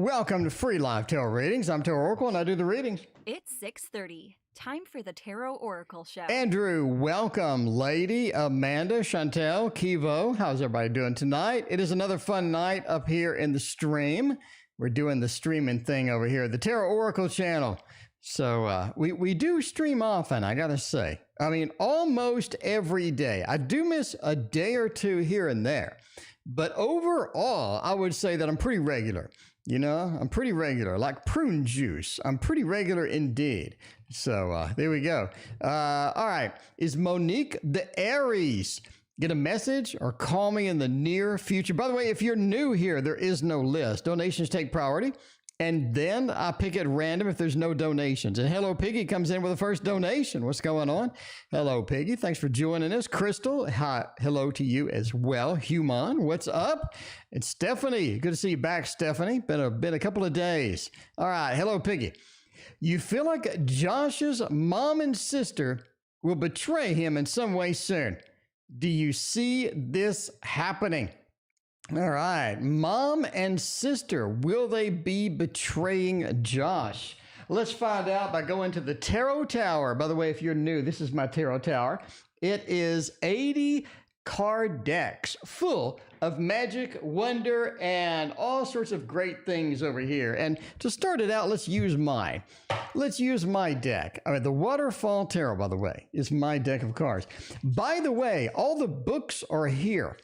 Welcome to Free Live Tarot Readings. I'm Tarot Oracle and I do the readings. It's 6:30. Time for the Tarot Oracle Show. Andrew, welcome. Lady, Amanda, Chantel, Kivo. How's everybody doing tonight? It is another fun night up here in the stream. We're doing the streaming thing over here, the Tarot Oracle channel. So we do stream often, I gotta say. I mean, almost every day. I do miss a day or two here and there. But overall, I would say that I'm pretty regular. You know, I'm pretty regular, like prune juice. I'm pretty regular indeed. So there we go. All right. Is Monique the Aries? Get a message or call me in the near future. By the way, if you're new here, there is no list. Donations take priority. And then I pick at random if there's no donations. And Hello Piggy comes in with the first donation. What's going on? Hello, Piggy. Thanks for joining us. Crystal, hi, hello to you as well. Human, what's up? And Stephanie, good to see you back, Stephanie. Been a couple of days. All right, hello, Piggy. You feel like Josh's mom and sister will betray him in some way soon. Do you see this happening? All right, mom and sister, will they be betraying Josh? Let's find out by going to the Tarot Tower. By the way, if you're new, this is my Tarot Tower. It is 80 card decks full of magic, wonder, and all sorts of great things over here. And to start it out, let's use mine. Let's use my deck. All right, the Waterfall Tarot, by the way, is my deck of cards. By the way, all the books are here.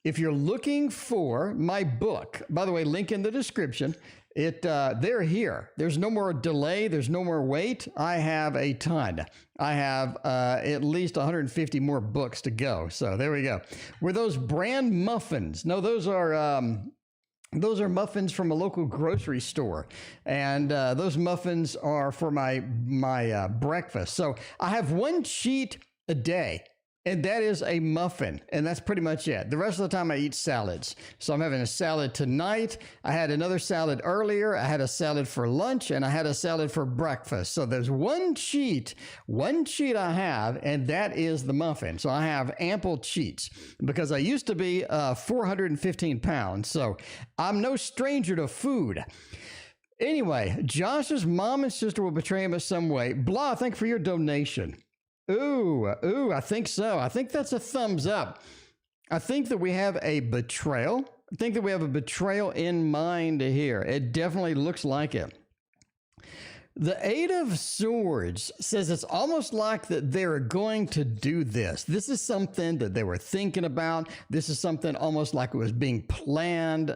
If you're looking for my book, by the way, link in the description, they're here. There's no more delay. There's no more wait. I have a ton. I have at least 150 more books to go. So there we go. Were those brand muffins? No, those are muffins from a local grocery store. And those muffins are for my breakfast. So I have one sheet a day. And that is a muffin, and that's pretty much it. The rest of the time I eat salads. So I'm having a salad tonight. I had another salad earlier. I had a salad for lunch, and I had a salad for breakfast. So there's one sheet I have, and that is the muffin. So I have ample cheats because I used to be 415 pounds. So I'm no stranger to food. Anyway, Josh's mom and sister will betray him in some way. Blah, thank you for your donation. Ooh, I think so. I think that's a thumbs up. I think that we have a betrayal. I think that we have a betrayal in mind here. It definitely looks like it. The Eight of Swords says it's almost like that they're going to do this. This is something that they were thinking about. This is something almost like it was being planned.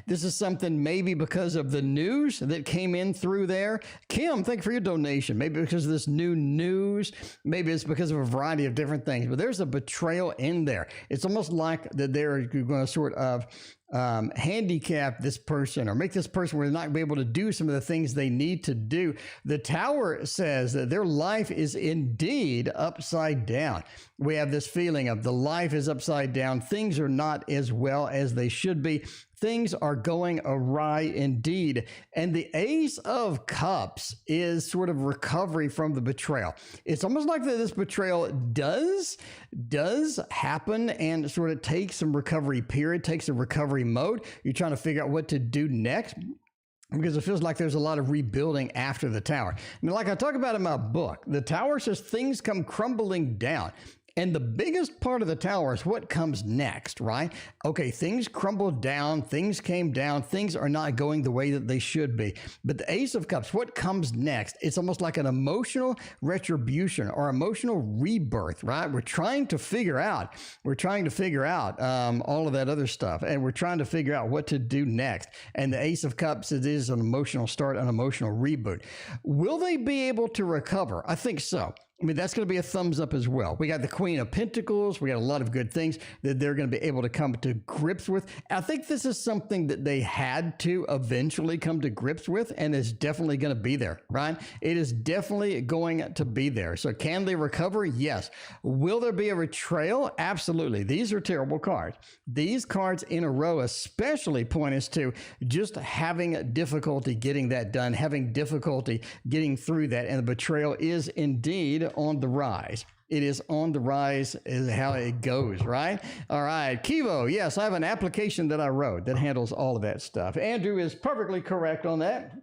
This is something maybe because of the news that came in through there. Kim, thank you for your donation. Maybe because of this new news. Maybe it's because of a variety of different things. But there's a betrayal in there. It's almost like that they're going to sort of handicap this person or make this person where they're not going to be able to do some of the things they need to do. The Tower says that their life is indeed upside down. We have this feeling of the life is upside down. Things are not as well as they should be. Things are going awry indeed. And the Ace of Cups is sort of recovery from the betrayal. It's almost like that this betrayal does happen and sort of takes some recovery period, takes a recovery mode. You're trying to figure out what to do next, because it feels like there's a lot of rebuilding after the Tower. I mean, like I talk about in my book, the Tower says things come crumbling down. And the biggest part of the Tower is what comes next, right? Okay, things crumbled down, things came down, things are not going the way that they should be. But the Ace of Cups, what comes next? It's almost like an emotional retribution or emotional rebirth, right? We're trying to figure out all of that other stuff. And we're trying to figure out what to do next. And the Ace of Cups, it is an emotional start, an emotional reboot. Will they be able to recover? I think so. I mean, that's going to be a thumbs up as well. We got the Queen of Pentacles. We got a lot of good things that they're going to be able to come to grips with. I think this is something that they had to eventually come to grips with, and it's definitely going to be there, right? It is definitely going to be there. So can they recover? Yes. Will there be a betrayal? Absolutely. These are terrible cards. These cards in a row especially point us to just having difficulty getting that done, having difficulty getting through that, and the betrayal is indeed on the rise. It is on the rise is how it goes, right? All right. Kivo, yes, I have an application that I wrote that handles all of that stuff. Andrew is perfectly correct on that.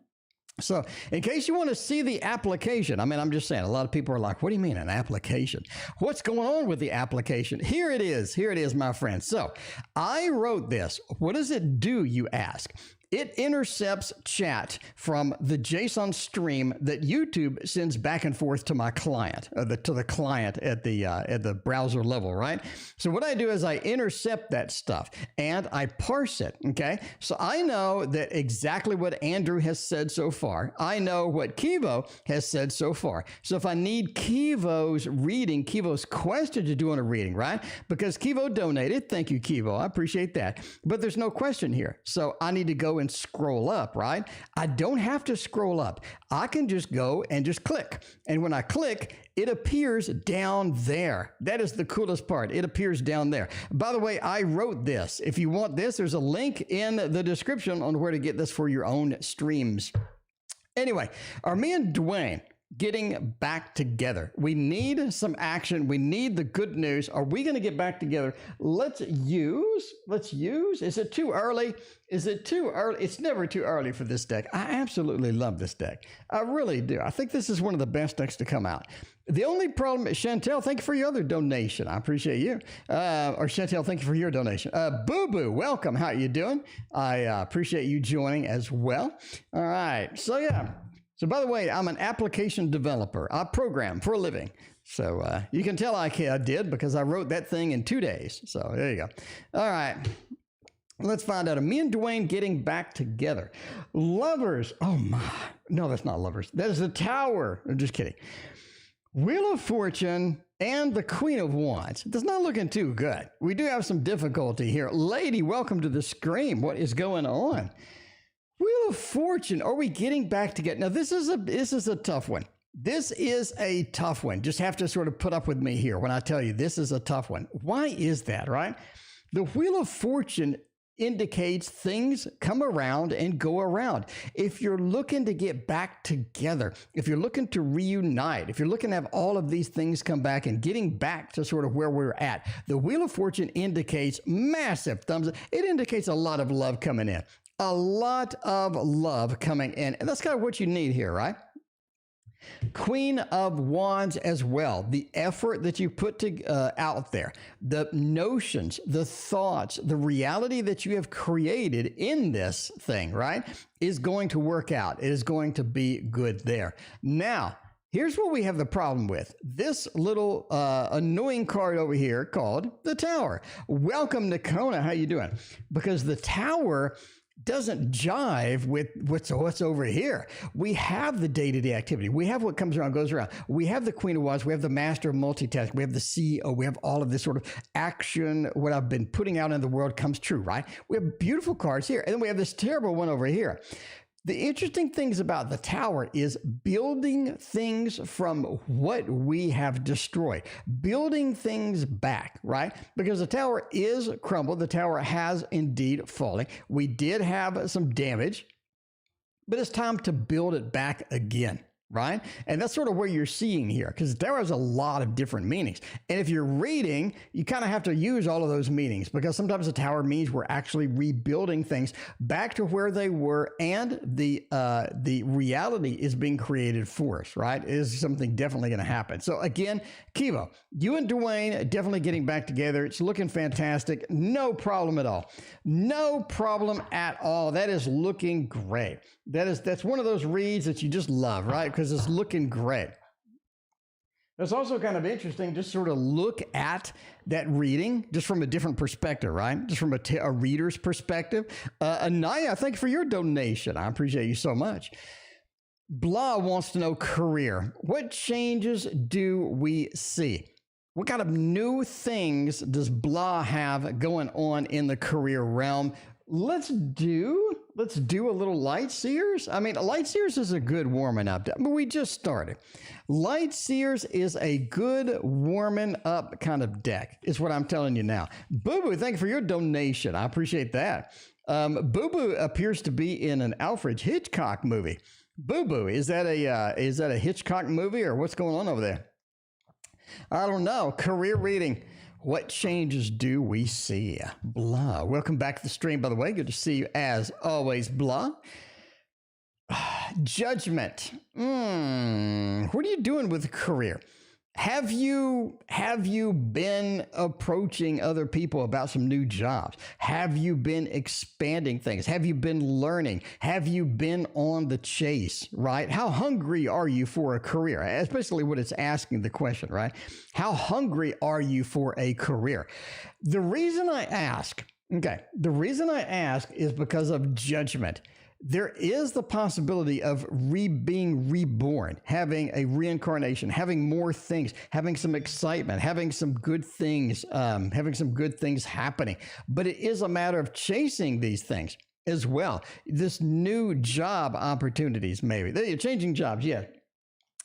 So in case you want to see the application, I mean, I'm just saying, a lot of people are like, what do you mean an application? What's going on with the application? Here it is. Here it is, my friend. So I wrote this. What does it do, you ask? It intercepts chat from the JSON stream that YouTube sends back and forth to my client, to the client at the browser level, right? So what I do is I intercept that stuff and I parse it, okay? So I know that exactly what Andrew has said so far. I know what Kivo has said so far. So if I need Kivo's reading, Kivo's question to do on a reading, right? Because Kivo donated, thank you, Kivo, I appreciate that. But there's no question here. So I need to go and scroll up, right? I don't have to scroll up. I can just go and just click. And when I click, it appears down there. That is the coolest part. It appears down there. By the way, I wrote this. If you want this, there's a link in the description on where to get this for your own streams. Anyway, are me and Dwayne getting back together? We need some action. We need the good news. Are we going to get back together? Let's use. Is it too early? Is it too early? It's never too early for this deck. I absolutely love this deck. I really do. I think this is one of the best decks to come out. The only problem is, Chantel, thank you for your other donation. I appreciate you. Or Chantel, thank you for your donation. Boo Boo, welcome. How you doing? I appreciate you joining as well. All right. So yeah. So by the way, I'm an application developer. I program for a living. So you can tell I did because I wrote that thing in 2 days. So there you go. All right. Let's find out. Me and Dwayne getting back together. Lovers. Oh my. No, that's not lovers. That is the Tower. I'm just kidding. Wheel of Fortune and the Queen of Wands. It's not looking too good. We do have some difficulty here. Lady, welcome to the stream. What is going on? Wheel of Fortune. Are we getting back together? Now, this is a tough one. This is a tough one. Just have to sort of put up with me here when I tell you this is a tough one. Why is that, right? The Wheel of Fortune indicates things come around and go around. If you're looking to get back together, if you're looking to reunite, if you're looking to have all of these things come back and getting back to sort of where we're at, the Wheel of Fortune indicates massive thumbs up. It indicates a lot of love coming in. A lot of love coming in. And that's kind of what you need here, right? Queen of Wands as well. The effort that you put out there, the notions, the thoughts, the reality that you have created in this thing, right, is going to work out. It is going to be good there. Now, here's what we have the problem with. This little annoying card over here called the Tower. Welcome, Nakona. How you doing? Because the Tower doesn't jive with what's over here. We have the day-to-day activity. We have what comes around, goes around. We have the Queen of Wands. We have the Master of Multitasking. We have the CEO. We have all of this sort of action. What I've been putting out in the world comes true, right? We have beautiful cards here. And then we have this terrible one over here. The interesting things about the Tower is building things from what we have destroyed, building things back, right? Because the Tower is crumbled. The Tower has indeed fallen. We did have some damage, but it's time to build it back again, right? And that's sort of where you're seeing here, because the Tower has a lot of different meanings. And if you're reading, you kind of have to use all of those meanings, because sometimes the Tower means we're actually rebuilding things back to where they were, and the reality is being created for us, right? It is something definitely going to happen. So again, Kivo, you and Dwayne definitely getting back together. It's looking fantastic. No problem at all. No problem at all. That is looking great. That's one of those reads that you just love, right? Because it's looking great. It's also kind of interesting to sort of look at that reading just from a different perspective, right? Just from a reader's perspective. Anaya, thank you for your donation. I appreciate you so much. Blah wants to know career. What changes do we see? What kind of new things does Blah have going on in the career realm? Let's do a little Light Seers. I mean, Light Seers is a good warming up. But we just started. Light Seers is a good warming up kind of deck, is what I'm telling you now. Boo Boo, thank you for your donation. I appreciate that. Boo Boo appears to be in an Alfred Hitchcock movie. Boo Boo, is that a Hitchcock movie, or what's going on over there? I don't know. Career reading. What changes do we see? Blah. Welcome back to the stream, by the way. Good to see you as always, Blah. Judgment. What are you doing with a career? Have you been approaching other people about some new jobs? Have you been expanding things? Have you been learning? Have you been on the chase, right? How hungry are you for a career? Especially when it's asking the question, right? How hungry are you for a career? The reason I ask is because of judgment. There is the possibility of being reborn, having a reincarnation, having more things, having some excitement, having some good things happening. But it is a matter of chasing these things as well. This new job opportunities, maybe. You're changing jobs, yeah.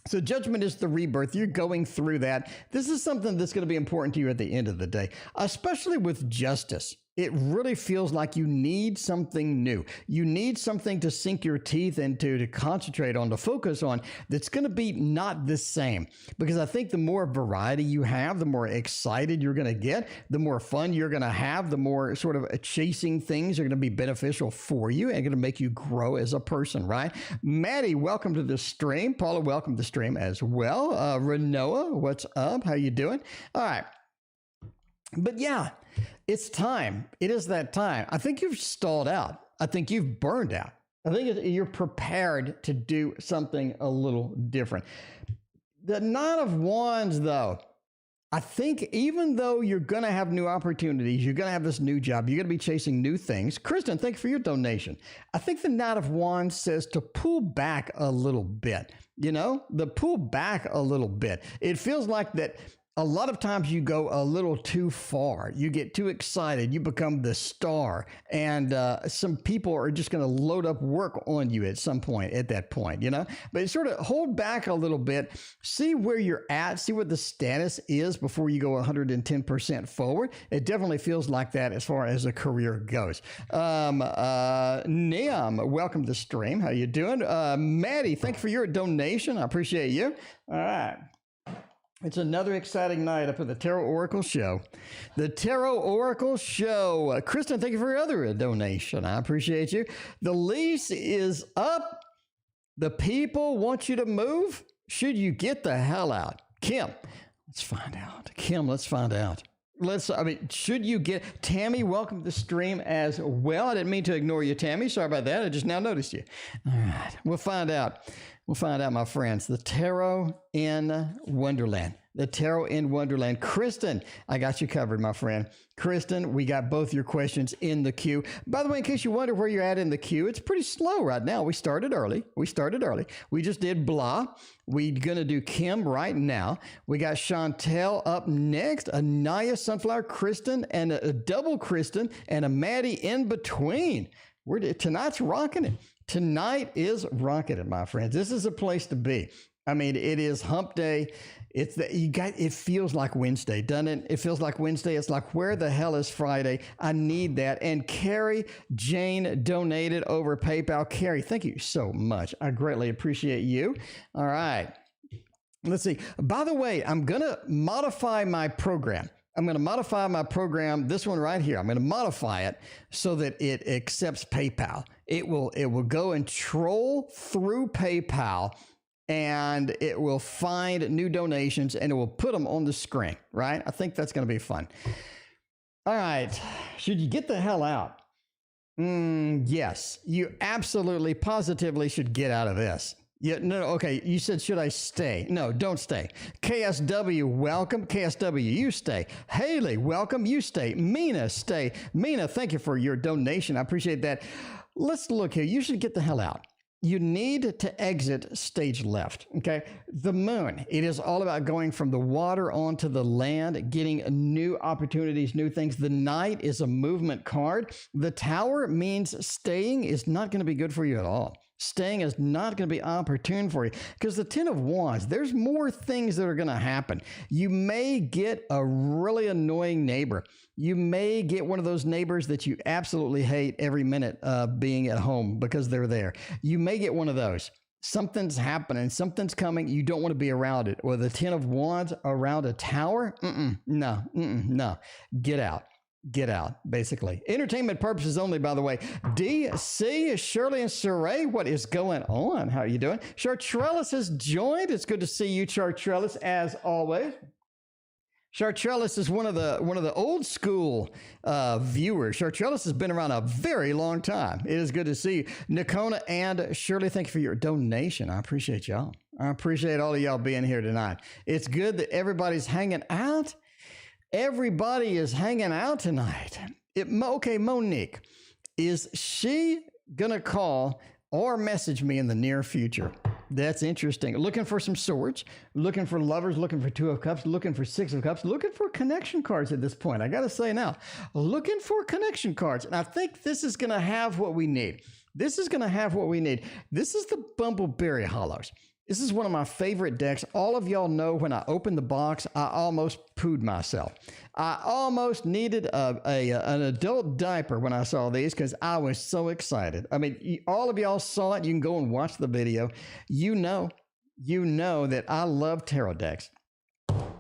So judgment is the rebirth. You're going through that. This is something that's going to be important to you at the end of the day, especially with justice. It really feels like you need something new. You need something to sink your teeth into, to concentrate on, to focus on, that's going to be not the same. Because I think the more variety you have, the more excited you're going to get, the more fun you're going to have, the more sort of chasing things are going to be beneficial for you and going to make you grow as a person, right? Maddie, welcome to the stream. Paula, welcome to the stream as well. Renoa, what's up? How you doing? All right. But yeah, it's time. It is that time. I think you've stalled out. I think you've burned out. I think you're prepared to do something a little different. The Nine of Wands, though, I think even though you're going to have new opportunities, you're going to have this new job, you're going to be chasing new things. Kristen, thank you for your donation. I think the Knight of Wands says to pull back a little bit, pull back a little bit. It feels like that. A lot of times you go a little too far. You get too excited. You become the star. And some people are just going to load up work on you at some point, at that point, But sort of hold back a little bit. See where you're at. See what the status is before you go 110% forward. It definitely feels like that as far as a career goes. Niam, welcome to the stream. How you doing? Maddie, thank you for your donation. I appreciate you. All right. It's another exciting night up at the Tarot Oracle Show. The Tarot Oracle Show. Kristen, thank you for your other donation. I appreciate you. The lease is up. The people want you to move. Should you get the hell out? Kim, let's find out. Kim, let's find out. Should you get... Tammy, welcome to the stream as well. I didn't mean to ignore you, Tammy. Sorry about that. I just now noticed you. All right. We'll find out. We'll find out, my friends. The Tarot in Wonderland. The Tarot in Wonderland. Kristen, I got you covered, my friend. Kristen, we got both your questions in the queue. By the way, in case you wonder where you're at in the queue, it's pretty slow right now. We started early. We just did Blah. We're going to do Kim right now. We got Chantel up next, Anaya, Sunflower, Kristen, and a double Kristen, and a Maddie in between. Tonight's rocking it. Tonight is rocking it, my friends. This is a place to be. It is hump day. It feels like Wednesday, doesn't it? It feels like Wednesday. It's like, where the hell is Friday? I need that. And Carrie Jane donated over PayPal. Carrie, thank you so much. I greatly appreciate you. All right. Let's see. By the way, I'm going to modify my program. This one right here. I'm going to modify it so that it accepts PayPal. It will go and troll through PayPal, and it will find new donations and it will put them on the screen, right? I think that's going to be fun. All right. Should you get the hell out? Yes, you absolutely, positively should get out of this. Yeah, no, okay. You said, should I stay? No, don't stay. KSW, welcome. KSW, you stay. Haley, welcome. You stay. Mina, stay. Mina, thank you for your donation. I appreciate that. Let's look here. You should get the hell out. You need to exit stage left, okay? The moon, it is all about going from the water onto the land, getting new opportunities, new things. The knight is a movement card. The tower means staying is not going to be good for you at all. Staying is not going to be opportune for you because the Ten of Wands, there's more things that are going to happen. You may get a really annoying neighbor. You may get one of those neighbors that you absolutely hate every minute being at home because they're there. You may get one of those. Something's happening. Something's coming. You don't want to be around it. Or the 10 of Wands around a tower. No. Get out. Get out, basically. Entertainment purposes only, by the way. DC, Shirley, and Saray, what is going on? How are you doing? Chartrellis has joined. It's good to see you, Chartrellis, as always. Chartrellis is one of the old school viewers. Chartrellis has been around a very long time. It is good to see you. Nikona and Shirley, thank you for your donation. I appreciate y'all. I appreciate all of y'all being here tonight. It's good that everybody's hanging out. Everybody is hanging out tonight. Okay, Monique, is she going to call or message me in the near future? That's interesting. Looking for some swords, looking for lovers, looking for 2 of cups, looking for 6 of cups, looking for connection cards at this point. I got to say now, looking for connection cards. And I think this is going to have what we need. This is going to have what we need. This is the Bumbleberry Hollows. This is one of my favorite decks. All of y'all know when I opened the box, I almost pooed myself. I almost needed an adult diaper when I saw these because I was so excited. I mean, all of y'all saw it. You can go and watch the video. You know that I love tarot decks.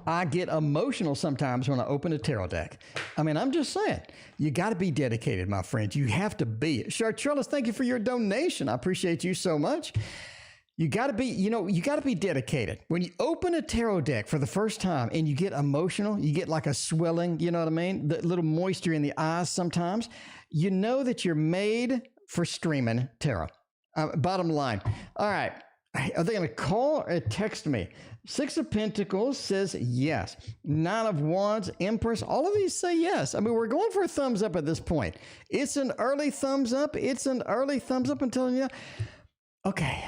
I get emotional sometimes when I open a tarot deck. I mean, I'm just saying, you got to be dedicated, my friends. You have to be. Chartrellis, thank you for your donation. I appreciate you so much. You got to be, you got to be dedicated. When you open a tarot deck for the first time and you get emotional, you get like a swelling, you know what I mean? The little moisture in the eyes sometimes. You know that you're made for streaming tarot. Bottom line. All right. Are they going to call or text me? 6 of Pentacles says yes. 9 of Wands, Empress, all of these say yes. I mean, we're going for a thumbs up at this point. It's an early thumbs up. It's an early thumbs up. I'm telling you. Okay.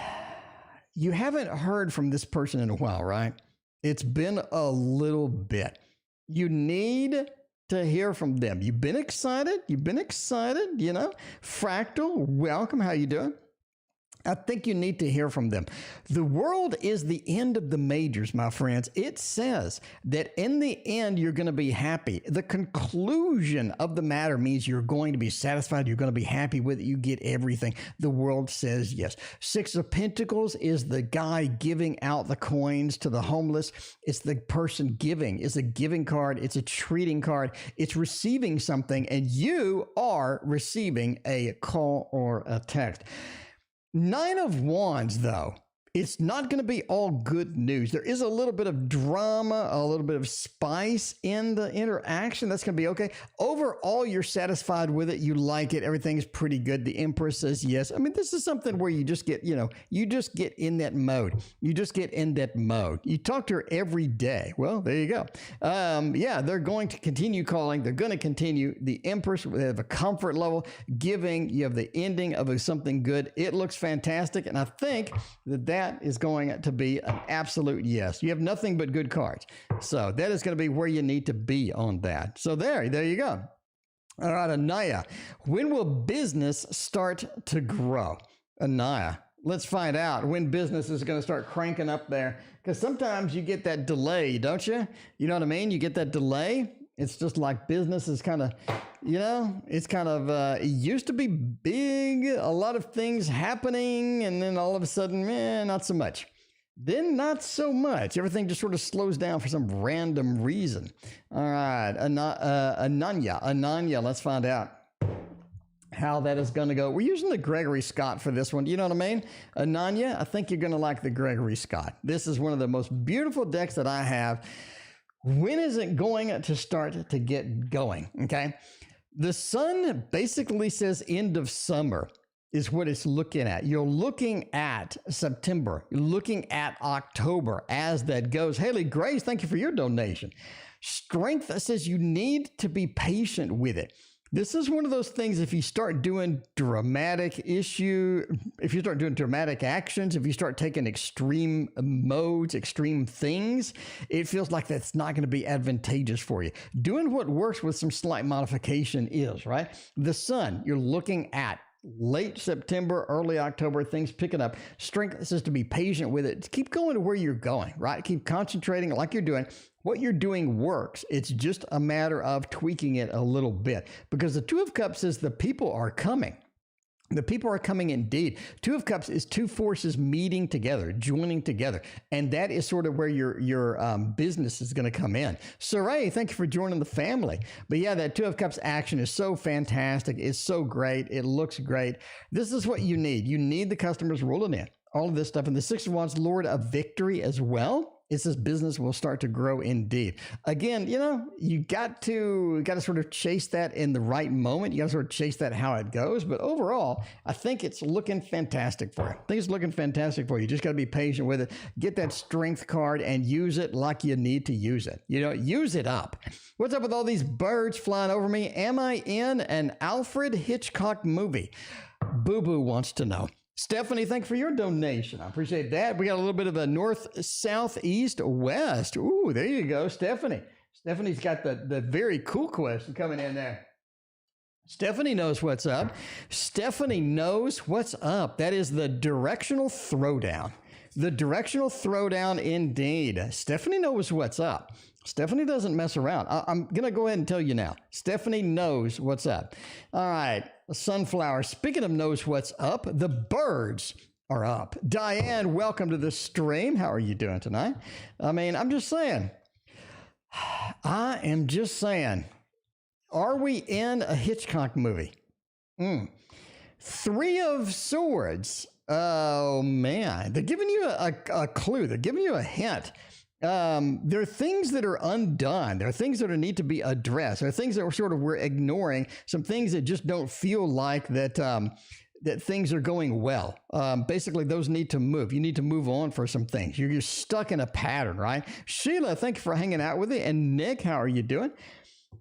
You haven't heard from this person in a while, right? It's been a little bit. You need to hear from them. You've been excited. Fractal, welcome. How you doing? I think you need to hear from them. The world is the end of the majors, my friends. It says that in the end, you're going to be happy. The conclusion of the matter means you're going to be satisfied. You're going to be happy with it. You get everything. The world says yes. 6 of Pentacles is the guy giving out the coins to the homeless. It's the person giving. It's a giving card. It's a treating card. It's receiving something, and you are receiving a call or a text. 9 of Wands, though, it's not going to be all good news. There is a little bit of drama, a little bit of spice in the interaction. That's going to be okay. Overall, you're satisfied with it. You like it. Everything is pretty good. The Empress says yes. I mean, this is something where you just get, you just get in that mode. You just get in that mode. You talk to her every day. Well, there you go. Yeah, they're going to continue calling. They're going to continue. The Empress, they have a comfort level. Giving, you have the ending of something good. It looks fantastic. And I think that is going to be an absolute yes. You have nothing but good cards. So that is going to be where you need to be on that. So there you go. All right, Anaya. When will business start to grow? Anaya, let's find out when business is going to start cranking up there. Because sometimes you get that delay, don't you? You know what I mean? You get that delay. It's just like business is kind of, it's kind of, it used to be big, a lot of things happening, and then all of a sudden, not so much. Then not so much. Everything just sort of slows down for some random reason. All right, Ananya, let's find out how that is going to go. We're using the Gregory Scott for this one. You know what I mean? Ananya, I think you're going to like the Gregory Scott. This is one of the most beautiful decks that I have. When is it going to start to get going? Okay. The sun basically says end of summer is what it's looking at. You're looking at September. You're looking at October as that goes. Haley Grace, thank you for your donation. Strength says you need to be patient with it. This is one of those things, if you start doing dramatic actions, if you start taking extreme modes, extreme things, it feels like that's not going to be advantageous for you. Doing what works with some slight modification is, right? The sun, you're looking at late September, early October, things picking up. Strength says to be patient with it. Keep going to where you're going, right? Keep concentrating like you're doing. What you're doing works. It's just a matter of tweaking it a little bit, because the 2 of Cups says the people are coming. The people are coming indeed. Two of Cups is two forces meeting together, joining together. And that is sort of where your business is going to come in. Saray, thank you for joining the family. But yeah, that Two of Cups action is so fantastic. It's so great. It looks great. This is what you need. You need the customers rolling in. All of this stuff. And the Six of Wands, Lord of Victory as well. It says business will start to grow indeed. Again, you know, you got to sort of chase that in the right moment. You got to sort of chase that how it goes. But overall, I think it's looking fantastic for you. I think it's looking fantastic for you. You just got to be patient with it. Get that strength card and use it like you need to use it. You know, use it up. What's up with all these birds flying over me? Am I in an Alfred Hitchcock movie? Boo Boo wants to know. Stephanie, thank you for your donation. I appreciate that. We got a little bit of a north, south, east, west. Ooh, there you go, Stephanie. Stephanie's got the very cool question coming in there. Stephanie knows what's up. Stephanie knows what's up. That is the directional throwdown. The directional throwdown indeed. Stephanie knows what's up. Stephanie doesn't mess around. I'm going to go ahead and tell you now. Stephanie knows what's up. All right. Sunflower. Speaking of knows what's up, the birds are up. Diane, welcome to the stream. How are you doing tonight? I mean, I'm just saying. I am just saying. Are we in a Hitchcock movie? Three of Swords. Oh, man. They're giving you a clue. They're giving you a hint. There are things that are undone. There are things that need to be addressed. There are things that we're ignoring. Some things that just don't feel like that that things are going well. Basically, those need to move. You need to move on for some things. You're stuck in a pattern, right? Sheila, thank you for hanging out with me. And Nick, how are you doing?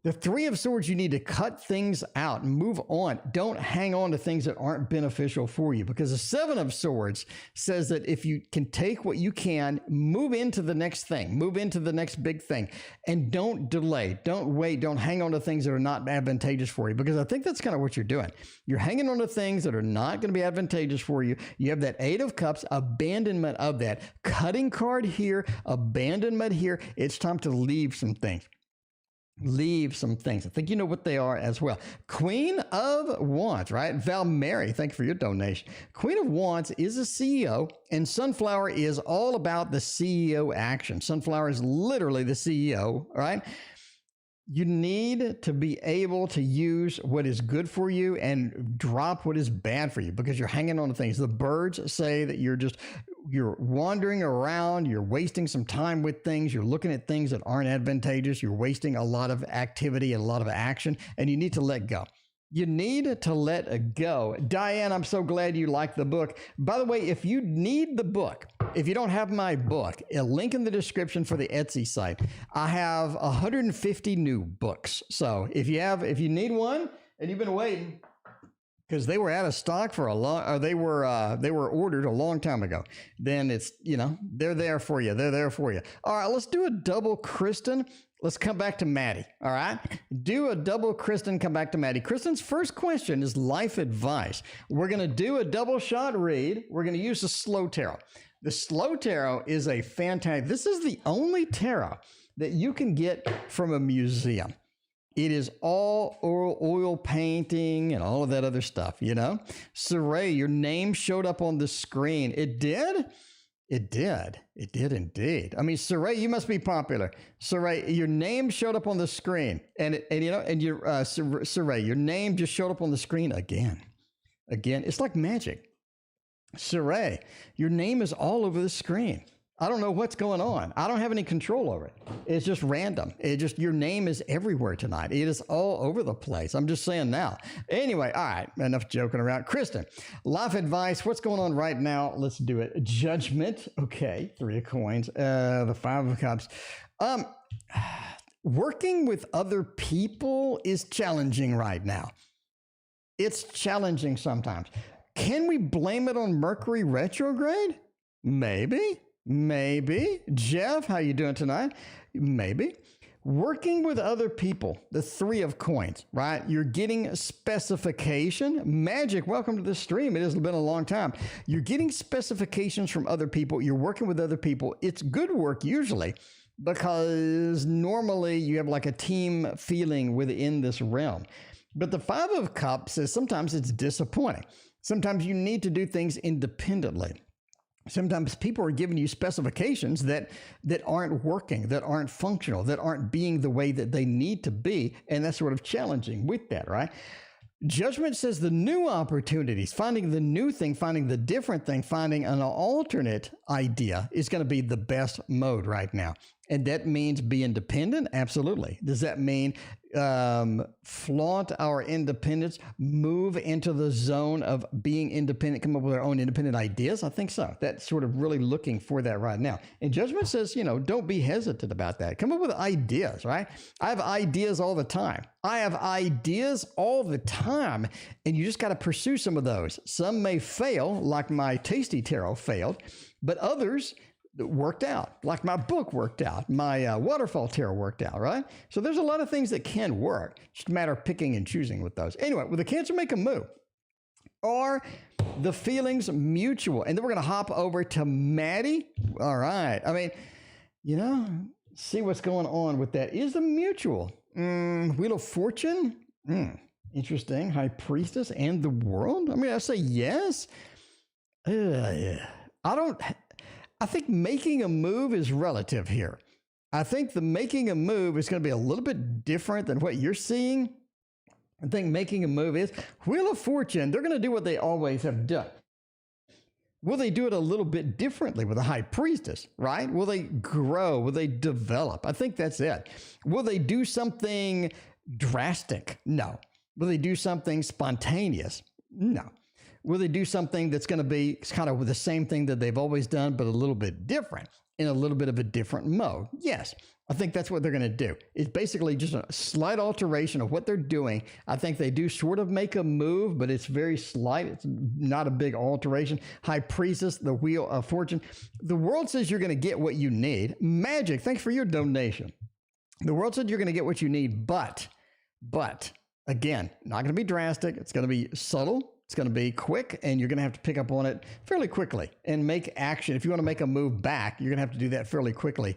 The Three of Swords, you need to cut things out and move on. Don't hang on to things that aren't beneficial for you, because the Seven of Swords says that if you can take what you can, move into the next thing, move into the next big thing, and don't delay, don't wait, don't hang on to things that are not advantageous for you, because I think that's kind of what you're doing. You're hanging on to things that are not going to be advantageous for you. You have that Eight of Cups, abandonment of that. Cutting card here, abandonment here. It's time to leave some things. Leave some things. I think you know what they are as well. Queen of Wands, right? Val Mary, thank you for your donation. Queen of Wands is a CEO, and Sunflower is all about the CEO action. Sunflower is literally the CEO, right? You need to be able to use what is good for you and drop what is bad for you, because you're hanging on to things. The birds say that you're wandering around, you're wasting some time with things, you're looking at things that aren't advantageous, you're wasting a lot of activity and a lot of action, and you need to let go. You need to let go. Diane, I'm so glad you like the book. By the way, if you need the book, if you don't have my book, a link in the description for the Etsy site. I have 150 new books. So if you need one and you've been waiting, because they were out of stock for a long, or they were ordered a long time ago, then it's, they're there for you. They're there for you. All right, let's do a double Kristen. Let's come back to Maddie. All right, do a double Kristen, come back to Maddie. Kristen's first question is life advice. We're going to do a double shot read. We're going to use the slow tarot. The slow tarot is a fantastic, this is the only tarot that you can get from a museum. It is all oil painting and all of that other stuff, Saray, your name showed up on the screen. It did? It did. It did indeed. I mean, Saray, you must be popular. Saray, your name showed up on the screen. Saray, your name just showed up on the screen again. It's like magic. Saray, your name is all over the screen. I don't know what's going on. I don't have any control over it. It's just random. Your name is everywhere tonight. It is all over the place. I'm just saying now. Anyway, all right, enough joking around. Kristen, life advice. What's going on right now? Let's do it. Judgment. Okay, Three of Coins. The Five of Cups. Working with other people is challenging right now. It's challenging sometimes. Can we blame it on Mercury retrograde? Maybe. Jeff, how you doing tonight? Maybe. Working with other people, the Three of Coins, right? You're getting specification. Magic, welcome to the stream. It has been a long time. You're getting specifications from other people. You're working with other people. It's good work usually, because normally you have like a team feeling within this realm. But the Five of Cups says sometimes it's disappointing. Sometimes you need to do things independently. Sometimes people are giving you specifications that aren't working, that aren't functional, that aren't being the way that they need to be. And that's sort of challenging with that, right? Judgment says the new opportunities, finding the new thing, finding the different thing, finding an alternate idea is going to be the best mode right now. And that means be independent? Absolutely. Does that mean flaunt our independence, move into the zone of being independent, come up with our own independent ideas? I think so. That's sort of really looking for that right now. And Judgment says, don't be hesitant about that. Come up with ideas, right? I have ideas all the time. I have ideas all the time, and you just got to pursue some of those. Some may fail, like my Tasty Tarot failed, but others worked out, like my book worked out, my Waterfall Tarot worked out, right? So there's a lot of things that can work. It's just a matter of picking and choosing with those. Anyway, with the Cancer, make a move. Are the feelings mutual? And then we're going to hop over to Maddie. All right. I mean, see what's going on with that. Is the mutual? Wheel of Fortune? Interesting. High Priestess and the World? I mean, I say yes. I think making a move is relative here. I think the making a move is going to be a little bit different than what you're seeing. I think making a move is Wheel of Fortune. They're going to do what they always have done. Will they do it a little bit differently with a High Priestess, right? Will they grow? Will they develop? I think that's it. Will they do something drastic? No. Will they do something spontaneous? No. Will they do something that's going to be kind of the same thing that they've always done, but a little bit different, in a little bit of a different mode? Yes, I think that's what they're going to do. It's basically just a slight alteration of what they're doing. I think they do sort of make a move, but it's very slight. It's not a big alteration. High Priestess, the Wheel of Fortune. The World says you're going to get what you need. Magic, thanks for your donation. The World said you're going to get what you need, but, again, not going to be drastic. It's going to be subtle. It's going to be quick, and you're going to have to pick up on it fairly quickly and make action. If you want to make a move back, you're going to have to do that fairly quickly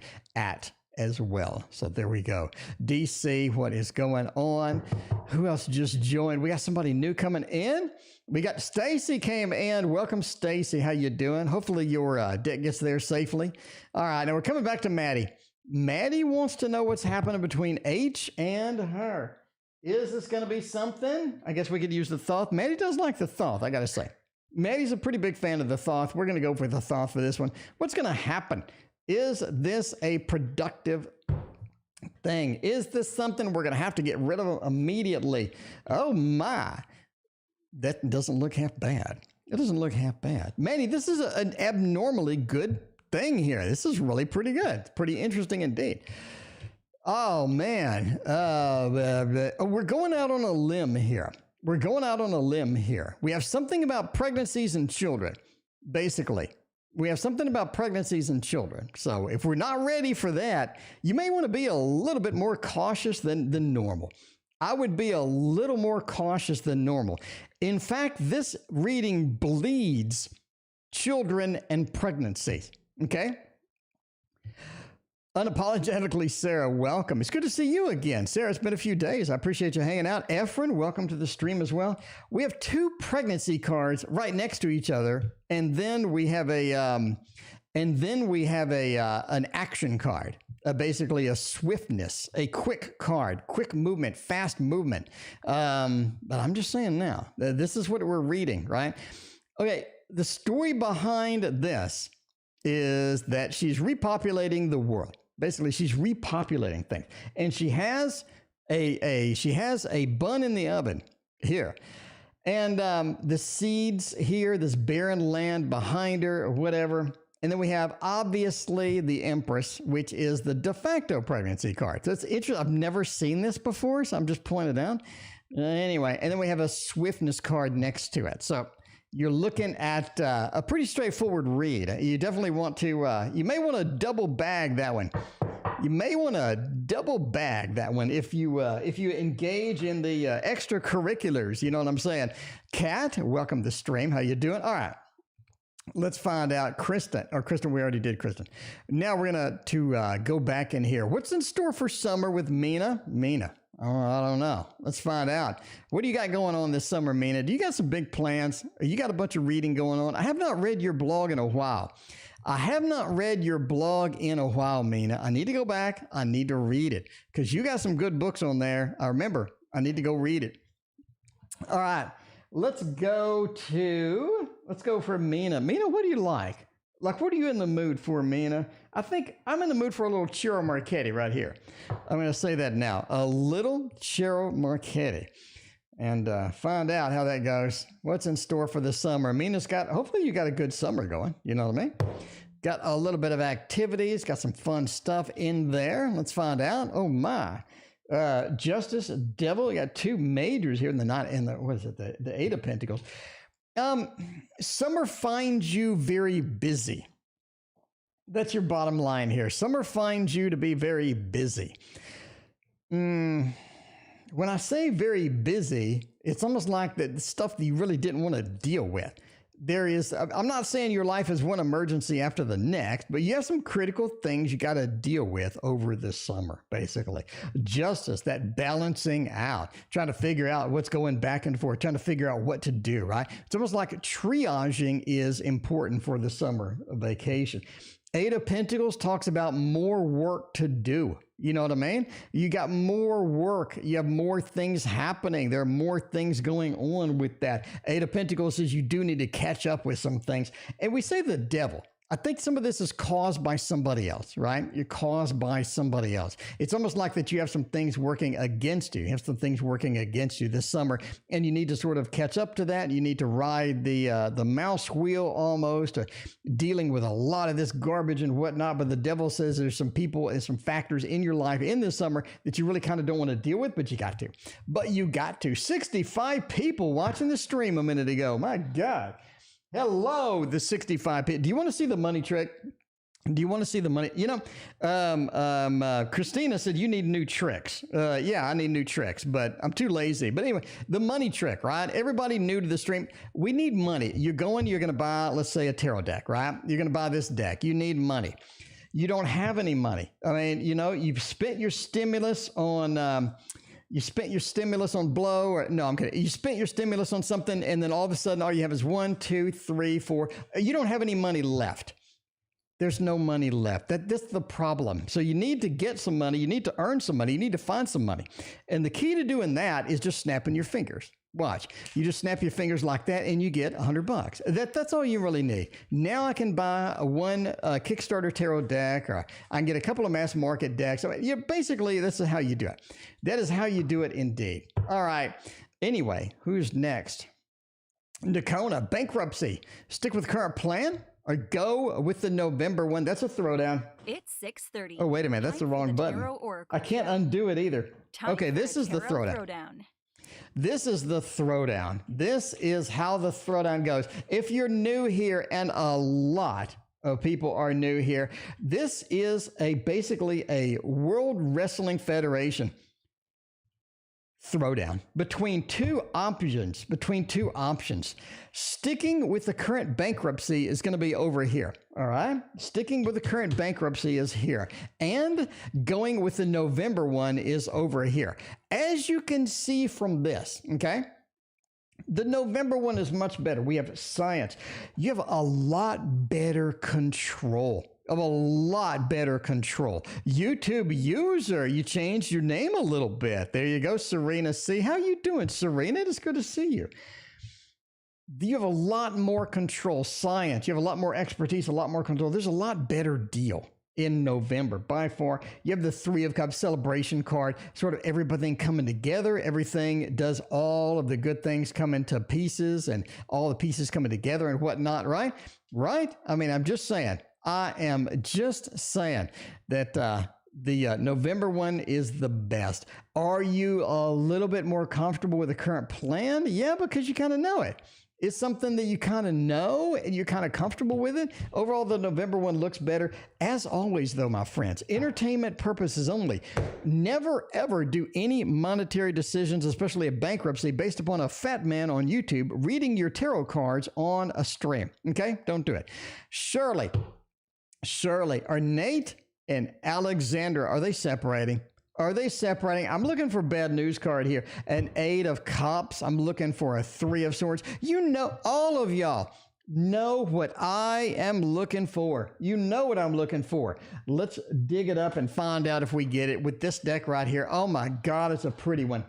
as well. So there we go. DC, what is going on? Who else just joined? We got somebody new coming in. We got Stacy came in. Welcome, Stacy. How you doing? Hopefully your deck gets there safely. All right, now we're coming back to Maddie. Maddie wants to know what's happening between H and her. Is this going to be something? I guess we could use the Thoth. Maddie does like the Thoth, I got to say. Maddie's a pretty big fan of the Thoth. We're going to go for the Thoth for this one. What's going to happen? Is this a productive thing? Is this something we're going to have to get rid of immediately? Oh my. That doesn't look half bad. It doesn't look half bad. Maddie, this is an abnormally good thing here. This is really pretty good. It's pretty interesting indeed. Oh, man. We're going out on a limb here. We're going out on a limb here. We have something about pregnancies and children, basically. We have something about pregnancies and children. So if we're not ready for that, you may want to be a little bit more cautious than normal. I would be a little more cautious than normal. In fact, this reading bleeds children and pregnancies, okay? Unapologetically, Sarah, welcome. It's good to see you again. Sarah, it's been a few days. I appreciate you hanging out. Efren, welcome to the stream as well. We have two pregnancy cards right next to each other, and then we have an action card, basically a swiftness, a quick card, quick movement, fast movement. But I'm just saying now, this is what we're reading, right? Okay, the story behind this is that she's repopulating the world. Basically, she's repopulating things, and she has a bun in the oven here, and the seeds here, this barren land behind her, or whatever. And then we have obviously the Empress, which is the de facto pregnancy card. So it's interesting. I've never seen this before, so I'm just pointing it out. Anyway, and then we have a swiftness card next to it. So you're looking at a pretty straightforward read. You definitely want to, you may want to double bag that one. You may want to double bag that one if you engage in the extracurriculars. You know what I'm saying? Kat, welcome to the stream. How you doing? All right. Let's find out. Kristen, we already did Kristen. Now we're going to go back in here. What's in store for summer with Mina? Mina. Oh, I don't know. Let's find out. What do you got going on this summer, Mina? Do you got some big plans? You got a bunch of reading going on? I have not read your blog in a while. I have not read your blog in a while, Mina. I need to go back. I need to read it because you got some good books on there. I remember. I need to go read it. All right. Let's go for Mina. Mina, what do you like? Like, what are you in the mood for, Mina? I think I'm in the mood for a little Ciro Marchetti right here. I'm going to say that now. A little Ciro Marchetti. And find out how that goes. What's in store for the summer? Mina's hopefully you got a good summer going. You know what I mean? Got a little bit of activities. Got some fun stuff in there. Let's find out. Oh, my. Justice, Devil. You got two majors here in the Eight of Pentacles. Summer finds you very busy. That's your bottom line here. Summer finds you to be very busy. When I say very busy, it's almost like the stuff that you really didn't want to deal with. I'm not saying your life is one emergency after the next, but you have some critical things you got to deal with over the summer, basically. Justice, that balancing out, trying to figure out what's going back and forth, trying to figure out what to do, right? It's almost like triaging is important for the summer vacation. Eight of Pentacles talks about more work to do. You know what I mean? You got more work. You have more things happening. There are more things going on with that. Eight of Pentacles says you do need to catch up with some things. And we say the Devil. I think some of this is caused by somebody else, right? You're caused by somebody else. It's almost like that you have some things working against you. You have some things working against you this summer, and you need to sort of catch up to that. You need to ride the mouse wheel almost, dealing with a lot of this garbage and whatnot. But the Devil says there's some people and some factors in your life in this summer that you really kind of don't want to deal with, but you got to. But you got to. 65 people watching the stream a minute ago. My God. Hello, the 65 people. Do you want to see the money trick? Do you want to see the money? You know, Christina said you need new tricks. Yeah, I need new tricks, but I'm too lazy. But anyway, the money trick, right? Everybody new to the stream, we need money. You're going to buy, let's say, a tarot deck, right? You're going to buy this deck. You need money. You don't have any money. I mean, you know, you've spent your stimulus on... You spent your stimulus on blow, or no, I'm kidding. You spent your stimulus on something, and then all of a sudden, all you have is 1, 2, 3, 4. You don't have any money left. There's no money left. That's the problem. So you need to get some money. You need to earn some money. You need to find some money. And the key to doing that is just snapping your fingers. Watch. You just snap your fingers like that, and you get $100. That's all you really need. Now I can buy one Kickstarter tarot deck, or I can get a couple of mass market decks. So basically, this is how you do it. That is how you do it indeed. All right. Anyway, who's next? Nakona, bankruptcy. Stick with current plan or go with the November one? That's a throwdown. It's 6:30. Oh, wait a minute. That's the wrong button. I can't undo it either. Okay, this is the throwdown. This is the throwdown. This is how the throwdown goes. If you're new here, and a lot of people are new here, this is basically a World Wrestling Federation throwdown between two options. Sticking with the current bankruptcy is going to be over here. All right. Sticking with the current bankruptcy is here, and going with the November one is over here. As you can see from this, okay, the November one is much better. We have science. You have a lot better control. YouTube user, you changed your name a little bit. There you go, Serena C. How you doing, Serena? It's good to see you. You have a lot more control. Science, you have a lot more expertise, a lot more control. There's a lot better deal in November by far. You have the Three of Cups celebration card, sort of everything coming together. Everything does all of the good things come into pieces, and all the pieces coming together and whatnot, right? Right? I mean, I'm just saying that the November one is the best. Are you a little bit more comfortable with the current plan? Yeah, because you kind of know it. It's something that you kind of know and you're kind of comfortable with it. Overall, the November one looks better. As always, though, my friends, entertainment purposes only. Never, ever do any monetary decisions, especially a bankruptcy, based upon a fat man on YouTube reading your tarot cards on a stream. Okay? Don't do it. Shirley, are Nate and Alexander, are they separating? Are they separating? I'm looking for bad news card here. An 8 of cups. I'm looking for a 3 of swords. You know, all of y'all know what I am looking for. You know what I'm looking for. Let's dig it up and find out if we get it with this deck right here. Oh my God, it's a pretty one.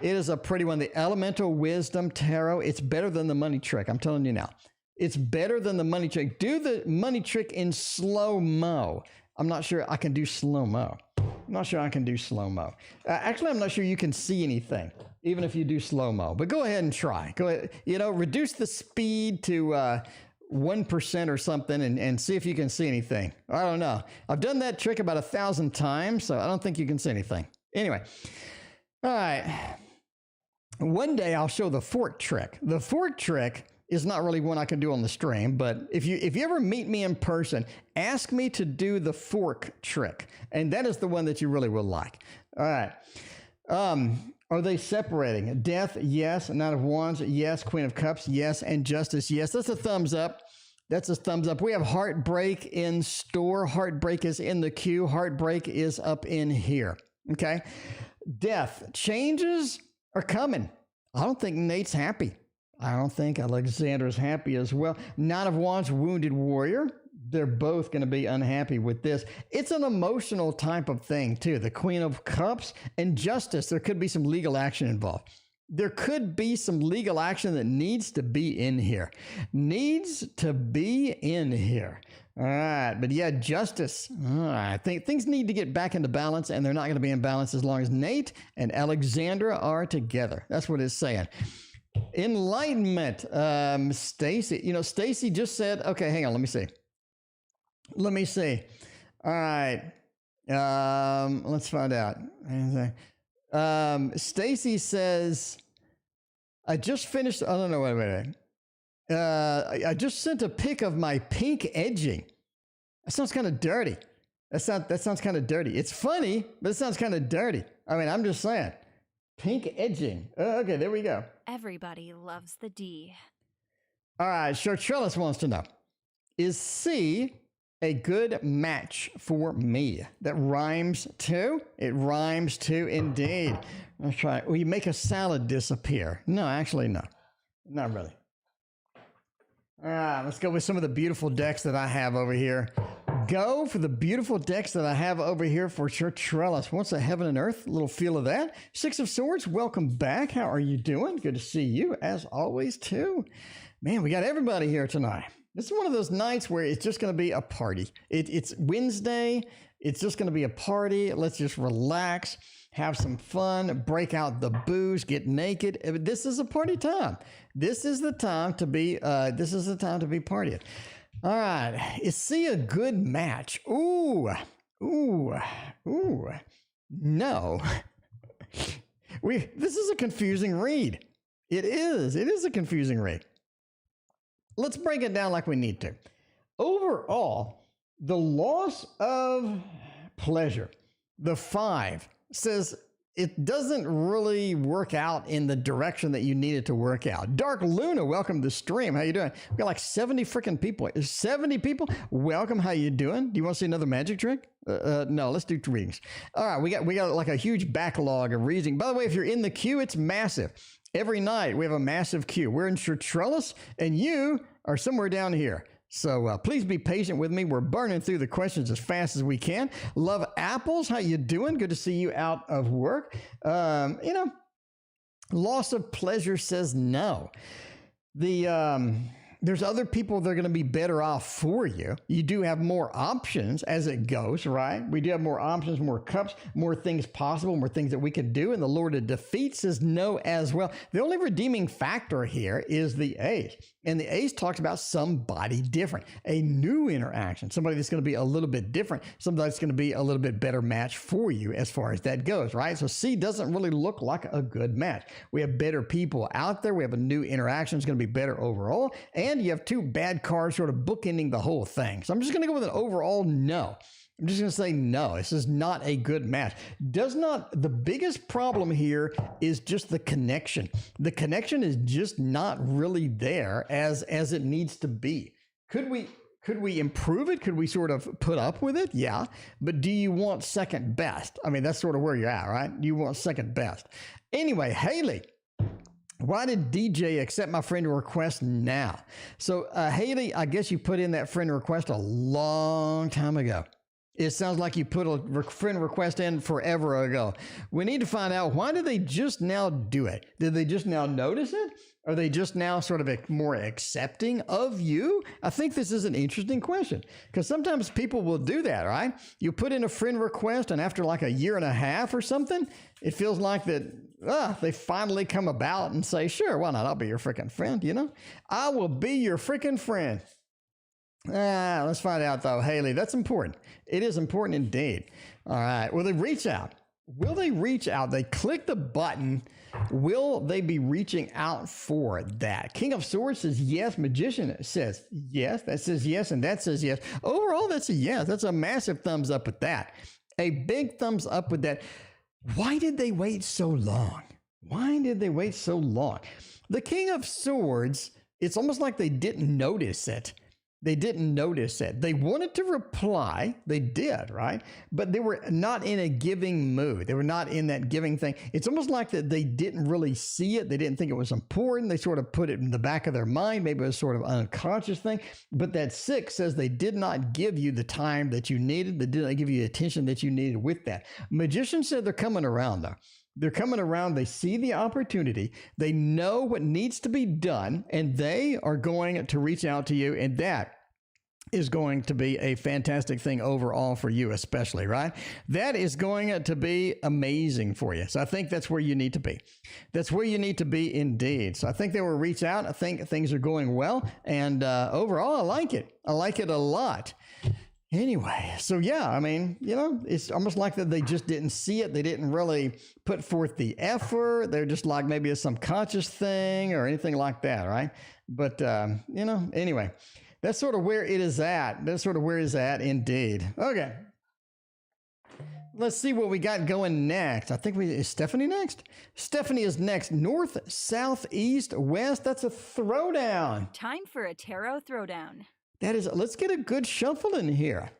It is a pretty one. The Elemental Wisdom Tarot. It's better than the money trick. I'm telling you now. It's better than the money trick. Do the money trick in slow-mo. I'm not sure I can do slow-mo. I'm not sure I can do slow-mo. Actually, I'm not sure you can see anything, even if you do slow-mo. But go ahead and try. Go ahead. You know, reduce the speed to 1% or something and see if you can see anything. I don't know. I've done that trick about 1,000 times, so I don't think you can see anything. Anyway. All right. One day I'll show the fork trick. The fork trick is not really one I can do on the stream, but if you ever meet me in person, ask me to do the fork trick, and that is the one that you really will like. All right. Are they separating? Death, yes. Knight of Wands, yes. Queen of Cups, yes. And Justice, yes. That's a thumbs up. That's a thumbs up. We have Heartbreak in store. Heartbreak is in the queue. Heartbreak is up in here. Okay. Death. Changes are coming. I don't think Nate's happy. I don't think Alexander's happy as well. Knight of Wands, Wounded Warrior. They're both going to be unhappy with this. It's an emotional type of thing, too. The Queen of Cups and Justice. There could be some legal action involved. There could be some legal action that needs to be in here. Needs to be in here. All right. But yeah, Justice. All right. I think things need to get back into balance, and they're not going to be in balance as long as Nate and Alexandra are together. That's what it's saying. Enlightenment. Stacy. You know, Stacy just said, okay, hang on. Let me see. Let me see. All right. Let's find out. Stacy says, I just finished. Oh, no, wait. I just sent a pic of my pink edging. That sounds kind of dirty. That sounds kind of dirty. It's funny, but it sounds kind of dirty. I mean, I'm just saying. Pink edging. Okay, there we go. Everybody loves the D. All right, Chartrellis wants to know, is C a good match for me? That rhymes too? It rhymes too, indeed. Let's try it. Will you make a salad disappear? No, actually, no. Not really. All right, let's go with some of the beautiful decks that I have over here. Go for the beautiful decks that I have over here for Chartrellis. What's a Heaven and Earth? A little feel of that. Six of Swords, welcome back. How are you doing? Good to see you, as always, too. Man, we got everybody here tonight. This is one of those nights where it's just going to be a party. It's Wednesday. It's just going to be a party. Let's just relax, have some fun, break out the booze, get naked. This is a party time. This is the time to be. This is the time to be partying. All right. Is C a good match? Ooh. No. This is a confusing read. It is. It is a confusing read. Let's break it down like we need to. Overall, the loss of pleasure, the 5, says it doesn't really work out in the direction that you need it to work out. Dark Luna, welcome to the stream. How you doing? We got like 70 freaking people. 70 people? Welcome. How you doing? Do you want to see another magic trick? No, let's do readings. All right, we got like a huge backlog of reading. By the way, if you're in the queue, it's massive. Every night we have a massive queue. We're in Chartrellis, and you are somewhere down here. So please be patient with me. We're burning through the questions as fast as we can. Love Apples, how you doing? Good to see you out of work. Loss of pleasure says no. There's other people that are going to be better off for you. You do have more options as it goes, right? We do have more options, more cups, more things possible, more things that we could do. And the Lord of Defeat says no as well. The only redeeming factor here is the Ace. And the Ace talks about somebody different, a new interaction, somebody that's going to be a little bit different, somebody that's going to be a little bit better match for you as far as that goes, right? So C doesn't really look like a good match. We have better people out there. We have a new interaction. It's going to be better overall. And you have 2 bad cards sort of bookending the whole thing. So I'm just going to go with an overall no. I'm just going to say no. This is not a good match. The biggest problem here is just the connection. The connection is just not really there as it needs to be. Could Could we improve it? Could we sort of put up with it? Yeah. But do you want second best? I mean, that's sort of where you're at, right? You want second best. Anyway, Haley, why did DJ accept my friend request now? So, Haley, I guess you put in that friend request a long time ago. It sounds like you put a friend request in forever ago. We need to find out, why did they just now do it? Did they just now notice it? Are they just now sort of more accepting of you? I think this is an interesting question, because sometimes people will do that, right? You put in a friend request, and after like a year and a half or something, it feels like that they finally come about and say, sure, why not? I'll be your freaking friend, you know? I will be your freaking friend. Let's find out, though. Haley, that's important. It is important indeed. All right. Will they reach out? Will they reach out? They click the button. Will they be reaching out for that? King of Swords says yes. Magician says yes. That says yes, and that says yes. Overall, that's a yes. That's a massive thumbs up with that. A big thumbs up with that. Why did they wait so long? Why did they wait so long? The King of Swords, it's almost like they didn't notice it. They didn't notice it. They wanted to reply. They did, right? But they were not in a giving mood. They were not in that giving thing. It's almost like that they didn't really see it. They didn't think it was important. They sort of put it in the back of their mind. Maybe it was sort of an unconscious thing. But that 6 says they did not give you the time that you needed. They did not give you the attention that you needed with that. Magician said they're coming around, though. They're coming around. They see the opportunity. They know what needs to be done, and they are going to reach out to you. And that is going to be a fantastic thing overall for you, especially, right? That is going to be amazing for you. So I think that's where you need to be. That's where you need to be indeed. So I think they will reach out. I think things are going well. And overall, I like it. I like it a lot. Anyway, so yeah, I mean, you know, it's almost like that they just didn't see it. They didn't really put forth the effort. They're just like, maybe it's some conscious thing or anything like that, right? But, you know, anyway, that's sort of where it is at. That's sort of where it's at indeed. Okay. Let's see what we got going next. I think is Stephanie next? Stephanie is next. North, south, east, west. That's a throwdown. Time for a tarot throwdown. That is, let's get a good shuffle in here.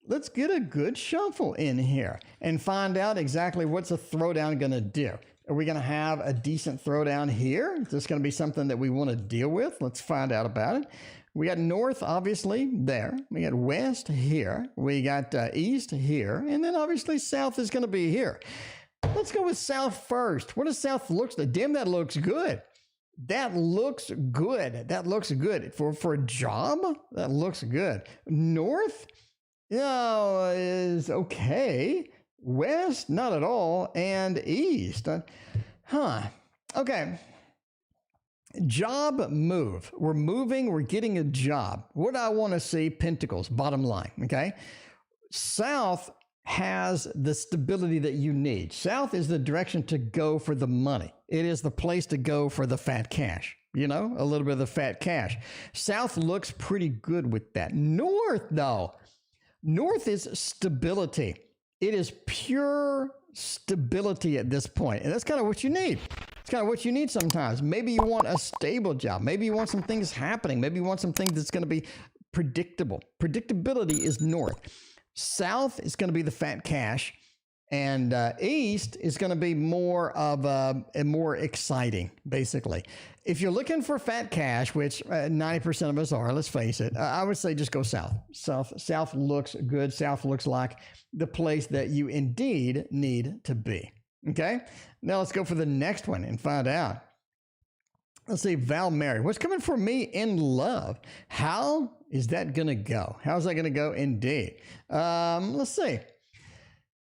Let's get a good shuffle in here and find out exactly what's a throwdown going to do. Are we going to have a decent throwdown here? Is this going to be something that we want to deal with? Let's find out about it. We got north, obviously, there. We got west here. We got east here. And then obviously south is going to be here. Let's go with south first. What does south look like? Damn, that looks good. That looks good. That looks good. For a job, that looks good. North, you know, is okay. West, not at all. And east. Okay. Job move. We're moving. We're getting a job. What do I want to see? Pentacles, bottom line. Okay. South has the stability that you need. South is the direction to go for the money. It is the place to go for the fat cash. You know, a little bit of the fat cash. South looks pretty good with that. North, though. North is stability. It is pure stability at this point. And that's kind of what you need. It's kind of what you need sometimes. Maybe you want a stable job. Maybe you want some things happening. Maybe you want some things that's going to be predictable. Predictability is north. South is going to be the fat cash, and east is going to be more of a more exciting, basically. If you're looking for fat cash, which 90% of us are, let's face it, I would say just go south. South looks good. South looks like the place that you indeed need to be. Okay? Now let's go for the next one and find out. Let's see, Val Mary. What's coming for me in love? How is that going to go? How's that going to go indeed? Let's see.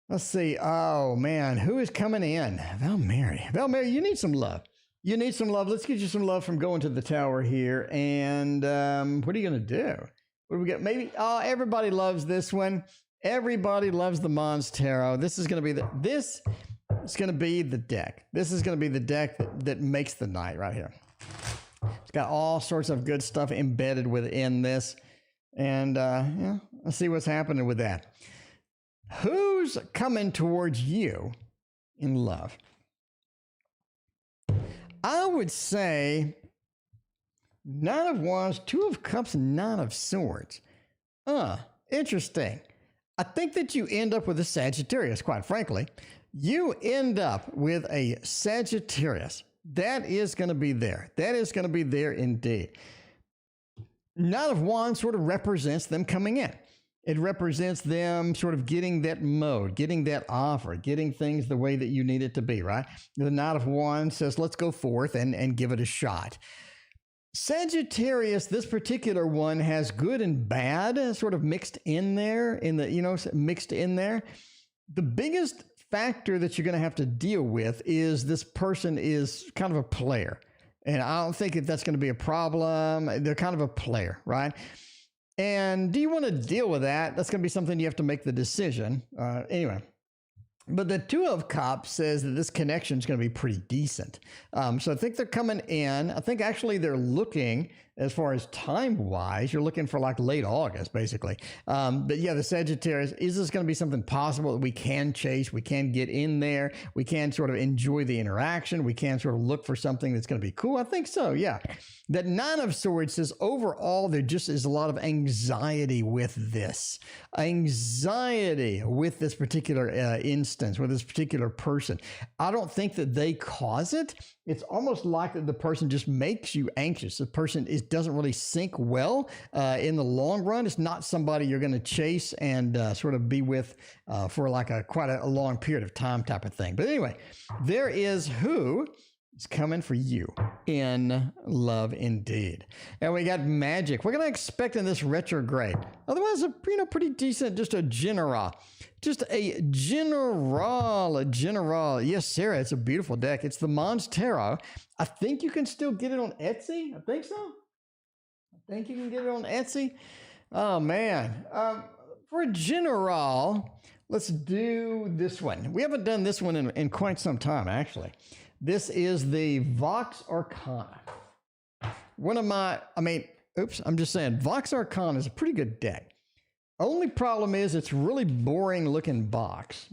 Let's see. Oh, man. Who is coming in? Val Mary. Val Mary, you need some love. You need some love. Let's get you some love from going to the tower here. And what are you going to do? What do we get? Maybe, everybody loves this one. Everybody loves the Mons Tarot. This is going to be it's going to be the deck. This is going to be the deck that makes the night right here. It's got all sorts of good stuff embedded within this. And yeah, let's see what's happening with that. Who's coming towards you in love? I would say Nine of Wands, Two of Cups, and Nine of Swords. Interesting. I think that you end up with a Sagittarius, quite frankly. You end up with a Sagittarius. That is going to be there. That is going to be there indeed. Knight of Wands sort of represents them coming in. It represents them sort of getting that mode, getting that offer, getting things the way that you need it to be, right? The Knight of Wands says, let's go forth and give it a shot. Sagittarius, this particular one, has good and bad sort of mixed in there, mixed in there. The biggest factor that you're going to have to deal with is this person is kind of a player. And I don't think that that's going to be a problem. They're kind of a player, right? And do you want to deal with that? That's going to be something you have to make the decision. Anyway. But the Two of Cups says that this connection is going to be pretty decent. So I think they're coming in. I think actually they're looking, as far as time-wise, you're looking for like late August, basically. But yeah, the Sagittarius, is this going to be something possible that we can chase? We can get in there. We can sort of enjoy the interaction. We can sort of look for something that's going to be cool. I think so, yeah. That Nine of Swords says overall there just is a lot of anxiety with this. Anxiety with this particular instance, with this particular person. I don't think that they cause it. It's almost like that the person just makes you anxious. The person doesn't really sync well in the long run. It's not somebody you're going to chase and sort of be with for like quite a long period of time type of thing. But anyway, there is who is coming for you in love indeed. And we got magic. We're going to expect in this retrograde. Otherwise, pretty decent, just a general. Just a general. Yes, Sarah, it's a beautiful deck. It's the Mons Tarot. I think you can still get it on Etsy. I think so. I think you can get it on Etsy. Oh, man. For a general, let's do this one. We haven't done this one in quite some time, actually. This is the Vox Arcana. I'm just saying, Vox Arcana is a pretty good deck. Only problem is it's really boring looking box,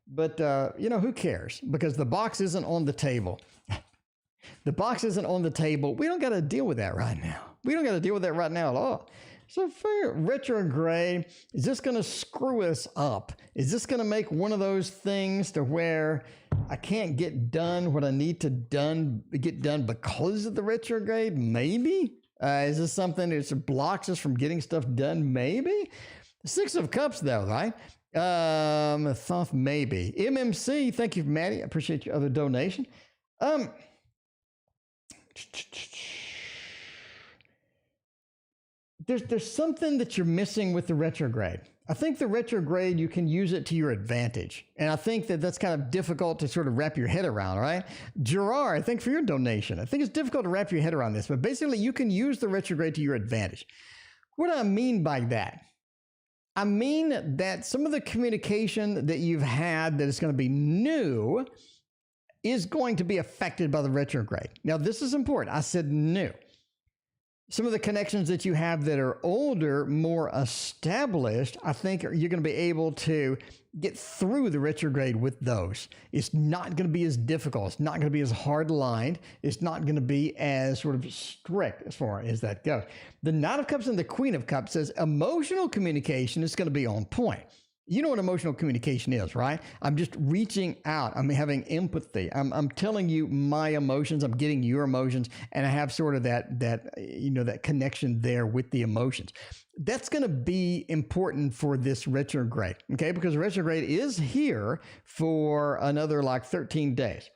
but who cares? Because the box isn't on the table. The box isn't on the table. We don't got to deal with that right now. We don't got to deal with that right now at all. So for retrograde, is this going to screw us up? Is this going to make one of those things to where I can't get done what I need to get done because of the retrograde? Maybe. Is this something that blocks us from getting stuff done? Maybe. The Six of Cups, though, right? Thought maybe. MMC, thank you, Maddie. I appreciate your other donation. There's something that you're missing with the retrograde. I think the retrograde, you can use it to your advantage. And I think that that's kind of difficult to sort of wrap your head around, right? Gerard, thanks for your donation. I think it's difficult to wrap your head around this, but basically you can use the retrograde to your advantage. What do I mean by that? I mean that some of the communication that you've had that is going to be new is going to be affected by the retrograde. Now, this is important. I said new. Some of the connections that you have that are older, more established, I think you're going to be able to get through the retrograde with those. It's not going to be as difficult. It's not going to be as hard-lined. It's not going to be as sort of strict as far as that goes. The Knight of Cups and the Queen of Cups says emotional communication is going to be on point. You know what emotional communication is, right? I'm just reaching out. I'm having empathy. I'm telling you my emotions. I'm getting your emotions, and I have sort of that connection there with the emotions. That's going to be important for this retrograde, okay? Because retrograde is here for another like 13 days.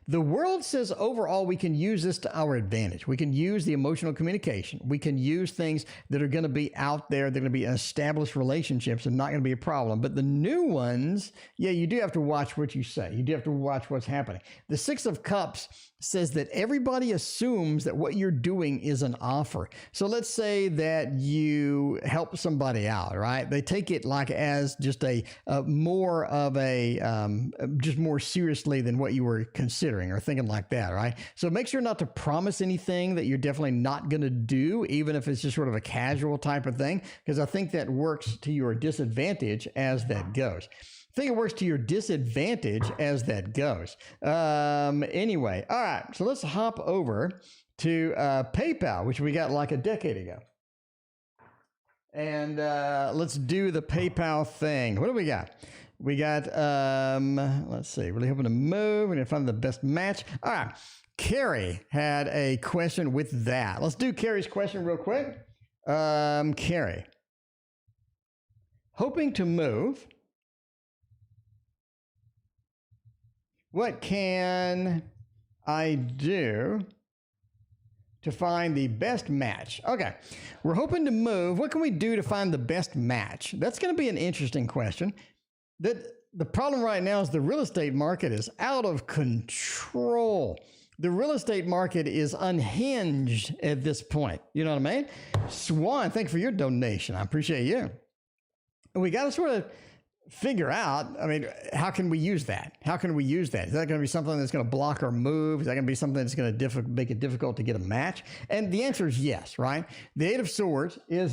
The world says overall we can use this to our advantage. We can use the emotional communication. We can use things that are going to be out there. They're going to be established relationships and not going to be a problem. But the new ones, yeah, you do have to watch what you say. You do have to watch what's happening. The Six of Cups says that everybody assumes that what you're doing is an offer. So let's say that you help somebody out, right? They take it like as just more seriously than what you were considering or thinking like that, right? So make sure not to promise anything that you're definitely not going to do, even if it's just sort of a casual type of thing, because I think that works to your disadvantage as that goes. I think it works to your disadvantage as that goes. Anyway, all right, so let's hop over to PayPal, which we got like a decade ago. And let's do the PayPal thing. What do we got? We got, let's see, really hoping to move. We're going to find the best match. All right. Carrie had a question with that. Let's do Carrie's question real quick. Carrie, hoping to move. What can I do to find the best match? Okay, we're hoping to move. What can we do to find the best match? That's going to be an interesting question. The problem right now is the real estate market is out of control. The real estate market is unhinged at this point. You know what I mean? Swan, thank you for your donation. I appreciate you. And we got to sort of figure out, I mean, how can we use that? How can we use that? Is that going to be something that's going to block our move? Is that going to be something that's going to make it difficult to get a match? And the answer is yes, right? The Eight of Swords is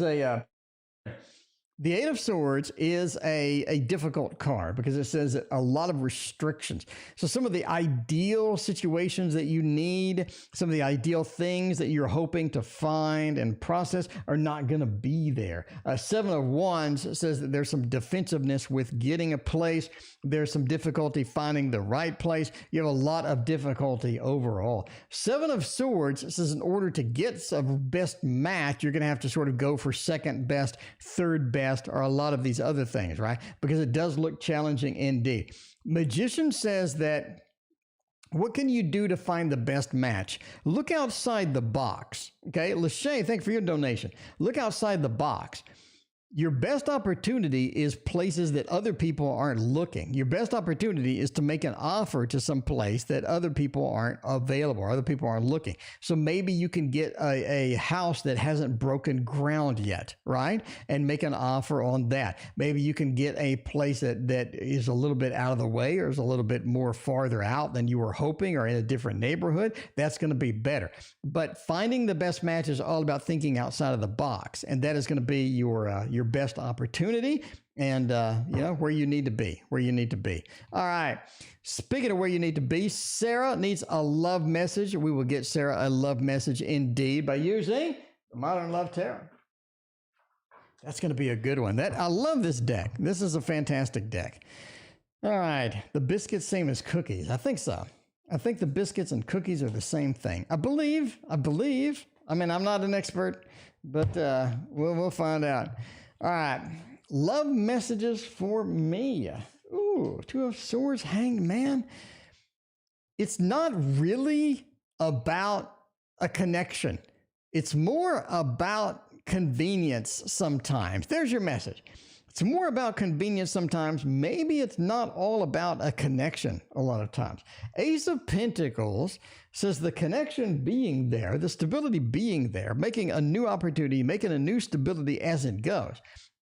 the Eight of Swords is a difficult card because it says a lot of restrictions. So some of the ideal situations that you need, some of the ideal things that you're hoping to find and process are not going to be there. Seven of Wands says that there's some defensiveness with getting a place. There's some difficulty finding the right place. You have a lot of difficulty overall. Seven of Swords says in order to get a best match, you're going to have to sort of go for second best, third best, or a lot of these other things, right? Because it does look challenging indeed. Magician says that what can you do to find the best match? Look outside the box. Okay, Lachey, thank you for your donation. Look outside the box. Your best opportunity is places that other people aren't looking. Your best opportunity is to make an offer to some place that other people aren't available, or other people aren't looking. So maybe you can get a house that hasn't broken ground yet, right? And make an offer on that. Maybe you can get a place that is a little bit out of the way or is a little bit more farther out than you were hoping, or in a different neighborhood. That's going to be better. But finding the best match is all about thinking outside of the box. And that is going to be your best opportunity and where you need to be, All right. Speaking of where you need to be, Sarah needs a love message. We will get Sarah a love message indeed by using the Modern Love Tarot. That's going to be a good one. I love this deck. This is a fantastic deck. All right. The biscuits same as cookies. I think so. I think the biscuits and cookies are the same thing. I believe. I mean, I'm not an expert, but we'll find out. All right. Love messages for me. Ooh, Two of Swords, Hanged Man. It's not really about a connection. It's more about convenience sometimes. There's your message. It's more about convenience sometimes. Maybe it's not all about a connection a lot of times. Ace of Pentacles says the connection being there, the stability being there, making a new opportunity, making a new stability as it goes,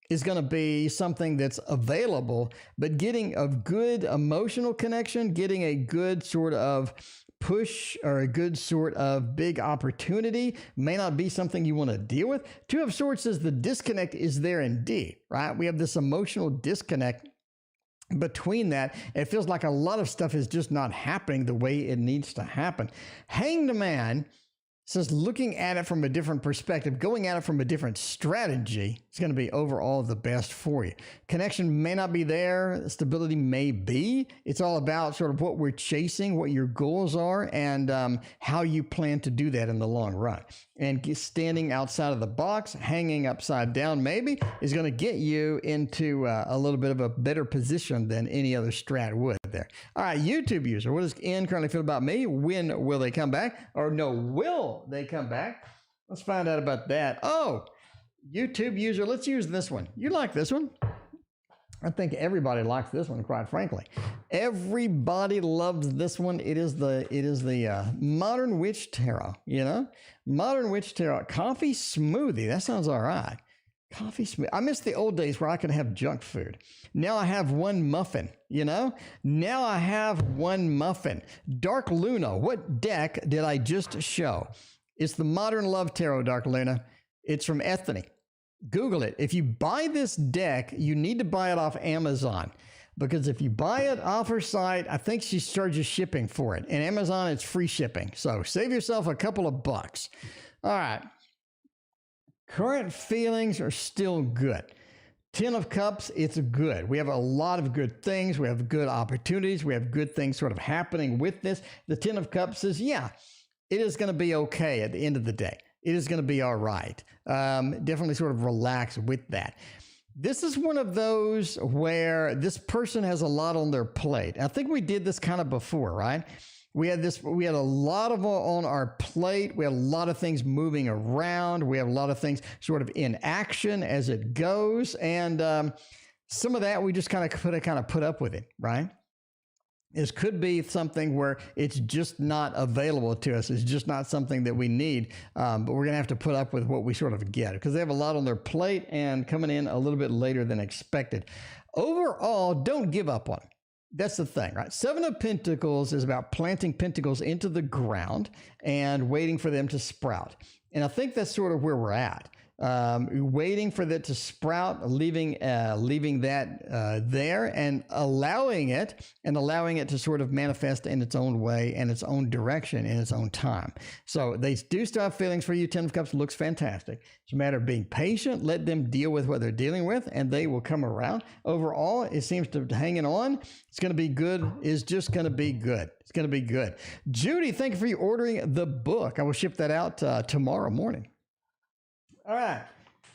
is going to be something that's available, but getting a good emotional connection, getting a good sort of push or a good sort of big opportunity may not be something you want to deal with. Two of Swords says the disconnect is there indeed, right? We have this emotional disconnect between that. It feels like a lot of stuff is just not happening the way it needs to happen. Hanged Man says looking at it from a different perspective, going at it from a different strategy is going to be overall the best for you. Connection may not be there. Stability may be. It's all about sort of what we're chasing, what your goals are, and how you plan to do that in the long run. And standing outside of the box, hanging upside down maybe, is going to get you into a little bit of a better position than any other strat would there. All right, YouTube user, what does Ian currently feel about me? When will they come back? Or no, will they come back? Let's find out about that. Oh, YouTube user, let's use this one. You like this one? I think everybody likes this one, quite frankly. Everybody loves this one. It is the Modern Witch Tarot, Modern Witch Tarot. Coffee smoothie. That sounds all right. Coffee smoothie. I miss the old days where I could have junk food. Now I have one muffin, Now I have one muffin. Dark Luna. What deck did I just show? It's the Modern Love Tarot, Dark Luna. It's from Ethany. Google it. If you buy this deck, you need to buy it off Amazon, because if you buy it off her site, I think she charges shipping for it. And Amazon, it's free shipping. So save yourself a couple of bucks. All right. Current feelings are still good. Ten of Cups, it's good. We have a lot of good things. We have good opportunities. We have good things sort of happening with this. The Ten of Cups says, yeah, it is going to be okay at the end of the day. It is going to be all right. Definitely sort of relax with that. This is one of those where this person has a lot on their plate. I think we did this kind of before, right? We had a lot of on our plate. We had a lot of things moving around. We have a lot of things sort of in action as it goes. And some of that we just kind of put up with it, right? This could be something where it's just not available to us. It's just not something that we need. But we're going to have to put up with what we sort of get because they have a lot on their plate and coming in a little bit later than expected. Overall, don't give up on them. That's the thing, right? Seven of Pentacles is about planting pentacles into the ground and waiting for them to sprout. And I think that's sort of where we're at. Waiting for that to sprout, leaving that there and allowing it to sort of manifest in its own way and its own direction in its own time. So they do still have feelings for you. Ten of Cups looks fantastic. It's a matter of being patient. Let them deal with what they're dealing with and they will come around. Overall, it seems to be hanging on. It's going to be good. It's just going to be good. It's going to be good. Judy, thank you for you ordering the book. I will ship that out tomorrow morning. All right,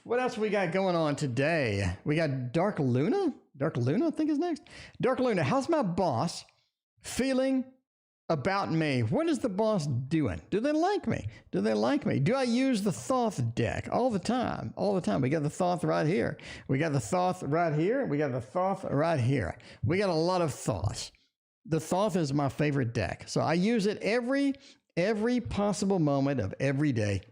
what else we got going on today? We got Dark Luna. Dark Luna, I think is next. Dark Luna, how's my boss feeling about me? What is the boss doing? Do they like me? Do they like me? Do I use the Thoth deck all the time? All the time. We got the Thoth right here. We got the Thoth right here. We got the Thoth right here. We got a lot of Thoths. The Thoth is my favorite deck. So I use it every possible moment of every day.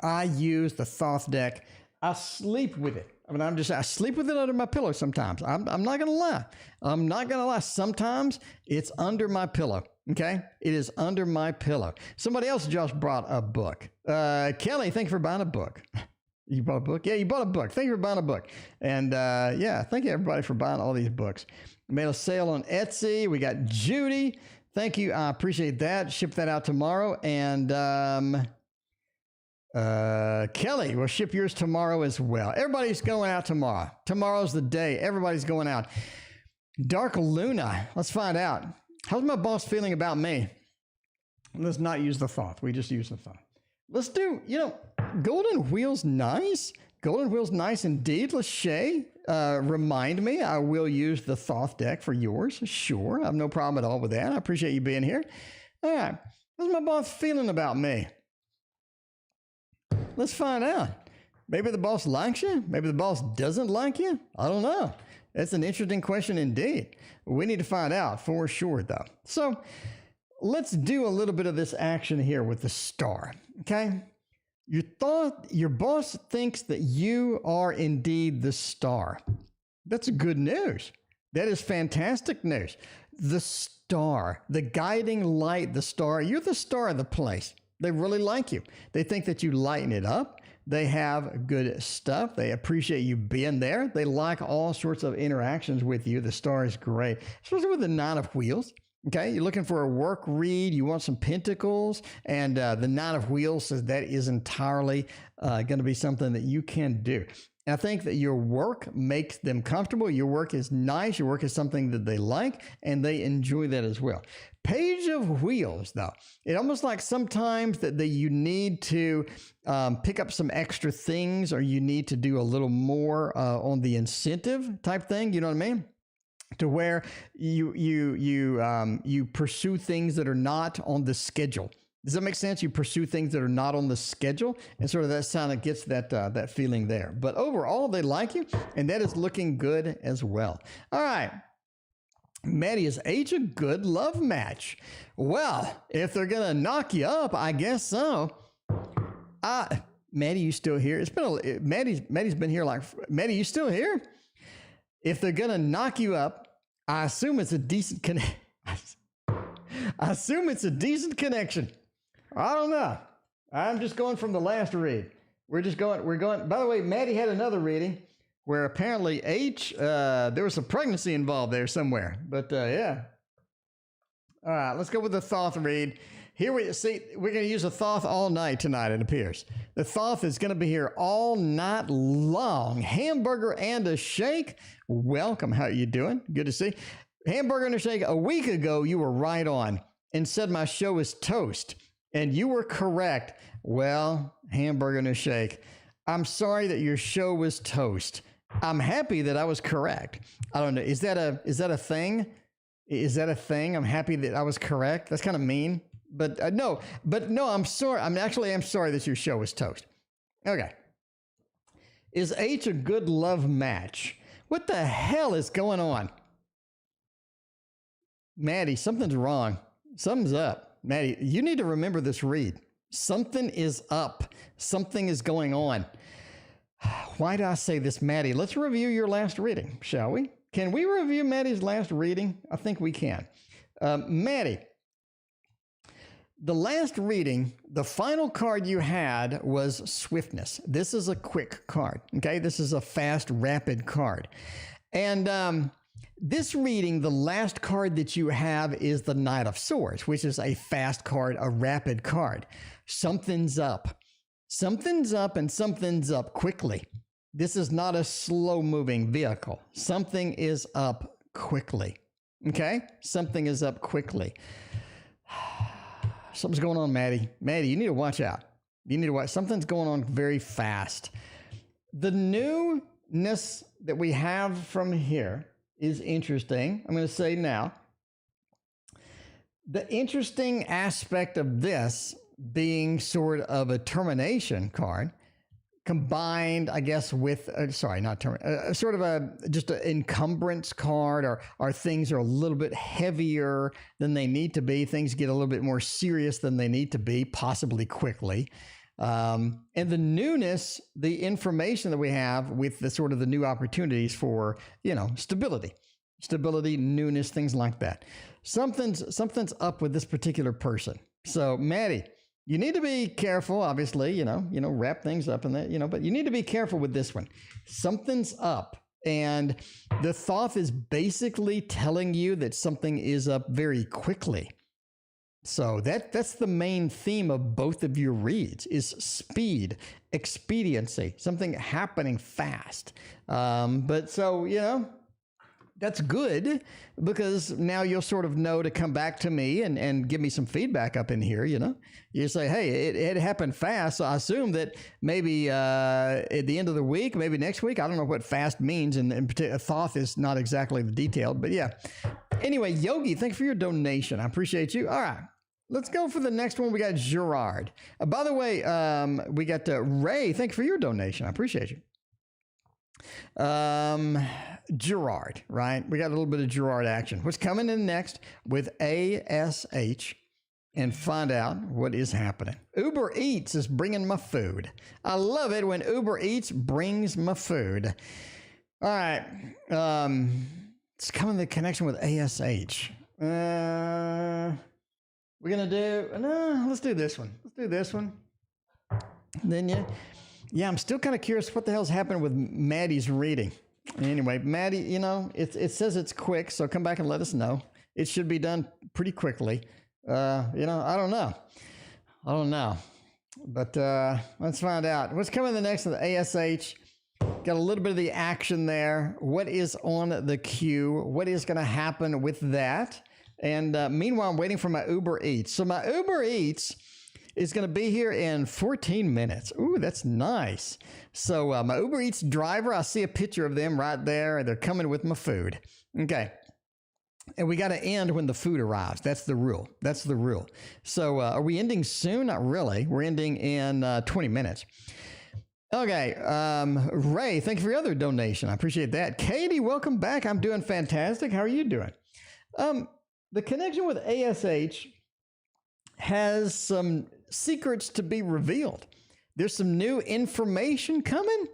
I use the Thoth deck. I sleep with it. I sleep with it under my pillow sometimes. I'm not going to lie. I'm not going to lie. Sometimes it's under my pillow. Okay. It is under my pillow. Somebody else just brought a book. Kelly, thank you for buying a book. You bought a book? Yeah, you bought a book. Thank you for buying a book. And yeah, thank you everybody for buying all these books. We made a sale on Etsy. We got Judy. Thank you. I appreciate that. Ship that out tomorrow. And, Kelly, we'll ship yours tomorrow as well. Everybody's going out tomorrow. Tomorrow's the day. Everybody's going out. Dark Luna. Let's find out. How's my boss feeling about me? Let's not use the Thoth. We just use the Thoth. Let's do, Golden Wheel's nice. Golden Wheel's nice indeed. Lachey, remind me. I will use the Thoth deck for yours. Sure. I have no problem at all with that. I appreciate you being here. All right. How's my boss feeling about me? Let's find out. Maybe the boss likes you. Maybe the boss doesn't like you. I don't know. That's an interesting question indeed. We need to find out for sure, though. So let's do a little bit of this action here with the star. Okay. Your boss thinks that you are indeed the star. That's good news. That is fantastic news. The star, the guiding light, the star, you're the star of the place. They really like you. They think that you lighten it up. They have good stuff. They appreciate you being there. They like all sorts of interactions with you. The star is great, especially with the Nine of Wheels. Okay, you're looking for a work read. You want some pentacles. And the Nine of Wheels says that is entirely going to be something that you can do. I think that your work makes them comfortable. Your work is nice. Your work is something that they like, and they enjoy that as well. Page of Wheels, though. It almost like sometimes that you need to pick up some extra things, or you need to do a little more on the incentive type thing. You know what I mean? To where you pursue things that are not on the schedule. Does that make sense? You pursue things that are not on the schedule, and sort of that sound of gets that feeling there. But overall, they like you, and that is looking good as well. All right. Maddie, is age a good love match? Well, if they're going to knock you up, I guess so. Maddie, you still here? It's been Maddie's been here Maddie, you still here? If they're going to knock you up, I assume it's a decent connection. I don't know. I'm just going from the last read. We're going. By the way, Maddie had another reading where apparently there was a pregnancy involved there somewhere. But yeah. All right, let's go with the Thoth read. Here we see, we're going to use a Thoth all night tonight, it appears. The Thoth is going to be here all night long. Hamburger and a shake. Welcome. How are you doing? Good to see. Hamburger and a shake. A week ago, you were right on and said my show is toast. And you were correct. Well, hamburger and a shake. I'm sorry that your show was toast. I'm happy that I was correct. I don't know. Is that a thing? Is that a thing? I'm happy that I was correct. That's kind of mean. But no, I'm sorry. I'm sorry that your show was toast. Okay. Is H a good love match? What the hell is going on? Maddie, something's wrong. Something's up. Maddie, you need to remember this read. Something is up. Something is going on. Why do I say this, Maddie? Let's review your last reading, shall we? Can we review Maddie's last reading? I think we can. Maddie, the last reading, the final card you had was Swiftness. This is a quick card, okay? This is a fast, rapid card. And this reading, the last card that you have is the Knight of Swords, which is a fast card, a rapid card. Something's up. Something's up and something's up quickly. This is not a slow-moving vehicle. Something is up quickly, okay? Something is up quickly. Something's going on, Maddie. Maddie, you need to watch out. You need to watch. Something's going on very fast. The newness that we have from here is interesting. I'm going to say now, the interesting aspect of this being sort of a termination card combined, I guess, with, sort of just an encumbrance card, or things are a little bit heavier than they need to be. Things get a little bit more serious than they need to be, possibly quickly. And the newness, the information that we have with the sort of the new opportunities for, stability, newness, things like that. Something's up with this particular person. So Maddie, you need to be careful, obviously, wrap things up in that, but you need to be careful with this one. Something's up, and the Thoth is basically telling you that something is up very quickly. So that's the main theme of both of your reads, is speed, expediency, something happening fast. That's good, because now you'll sort of know to come back to me and give me some feedback up in here, You say, hey, it happened fast, so I assume that maybe at the end of the week, maybe next week, I don't know what fast means, and in particular, Thoth is not exactly the detailed, but yeah. Anyway, Yogi, thanks for your donation. I appreciate you. All right. Let's go for the next one. We got Gerard. By the way, we got Ray. Thank you for your donation. I appreciate you. Gerard, right? We got a little bit of Gerard action. What's coming in next with ASH, and find out what is happening. Uber Eats is bringing my food. I love it when Uber Eats brings my food. All right. It's coming in the connection with ASH. We're going to do, no, let's do this one. Let's do this one. Then, yeah, I'm still kind of curious what the hell's happening with Maddie's reading. Anyway, Maddie, it says it's quick, so come back and let us know. It should be done pretty quickly. I don't know. But let's find out. What's coming the next of the ASH? Got a little bit of the action there. What is on the queue? What is going to happen with that? And meanwhile, I'm waiting for my Uber Eats. So my Uber Eats is going to be here in 14 minutes. Ooh, that's nice. So my Uber Eats driver, I see a picture of them right there. They're coming with my food. Okay. And we got to end when the food arrives. That's the rule. So are we ending soon? Not really. We're ending in 20 minutes. Okay. Ray, thank you for your other donation. I appreciate that. Katie, welcome back. I'm doing fantastic. How are you doing? The connection with ASH has some secrets to be revealed. There's some new information coming.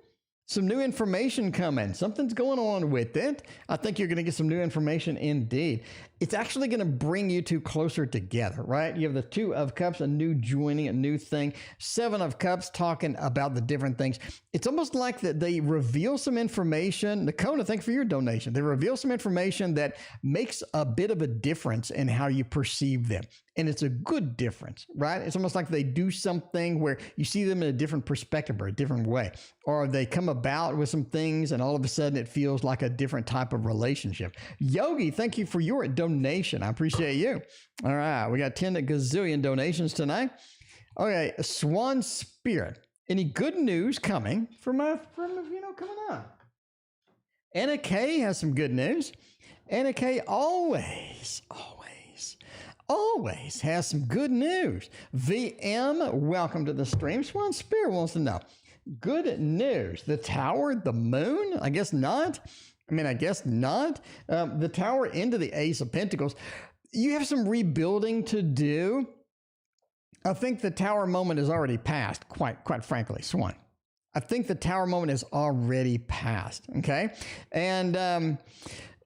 Something's going on with it. I think you're going to get some new information indeed. it's actually going to bring you two closer together, right? You have the Two of Cups, a new joining, a new thing. Seven of Cups, talking about the different things. It's almost like that they reveal some information. Nakona, thank you for your donation. They reveal some information that makes a bit of a difference in how you perceive them. And it's a good difference, right? It's almost like they do something where you see them in a different perspective or a different way. Or they come about with some things and all of a sudden it feels like a different type of relationship. Yogi, thank you for your donation. I appreciate you. All right, we got 10 gazillion donations tonight. Okay, Swan Spirit. Any good news coming from coming up? Anna K has some good news. Anna K always has some good news. VM, welcome to the stream. Swan Spirit wants to know. Good news. The Tower, the Moon? I guess not. The Tower into the Ace of Pentacles. You have some rebuilding to do. I think the Tower moment is already passed, quite frankly, Swan. I think the Tower moment is already passed, okay? And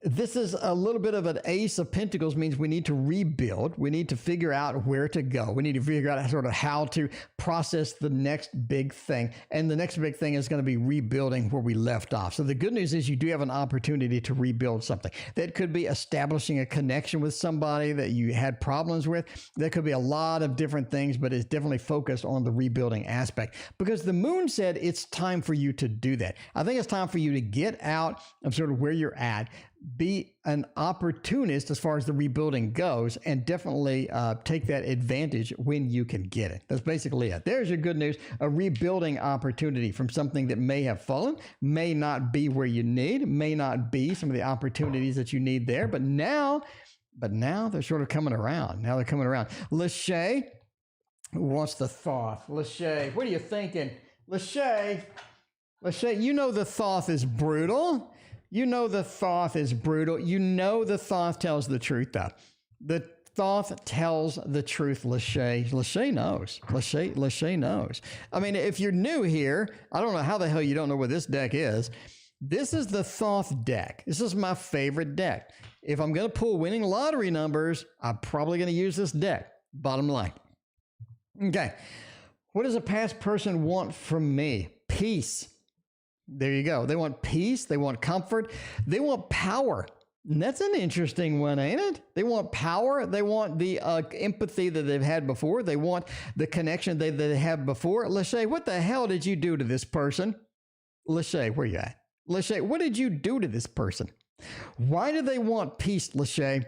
this is a little bit of an Ace of Pentacles, means we need to rebuild. We need to figure out where to go. We need to figure out sort of how to process the next big thing. And the next big thing is going to be rebuilding where we left off. So the good news is you do have an opportunity to rebuild something. That could be establishing a connection with somebody that you had problems with. There could be a lot of different things, but it's definitely focused on the rebuilding aspect because the Moon said it's time for you to do that. I think it's time for you to get out of sort of where you're at, be an opportunist as far as the rebuilding goes, and definitely take that advantage when you can get it. That's basically it. There's your good news, a rebuilding opportunity from something that may have fallen, may not be where you need, may not be some of the opportunities that you need there, but now they're sort of coming around. Now they're coming around. Lachey wants the Thoth. Lachey, what are you thinking? Lachey, you know the Thoth is brutal. You know the Thoth is brutal. You know the Thoth tells the truth, though. The Thoth tells the truth, Lachey. Lachey knows. Lachey knows. I mean, if you're new here, I don't know how the hell you don't know what this deck is. This is the Thoth deck. This is my favorite deck. If I'm going to pull winning lottery numbers, I'm probably going to use this deck. Bottom line. Okay. What does a past person want from me? Peace. There you go. They want peace. They want comfort. They want power. And that's an interesting one, ain't it? They want power. They want the empathy that they've had before. They want the connection that they have before. Lachey, what the hell did you do to this person? Lachey, where you at? Lachey, what did you do to this person? Why do they want peace, Lachey?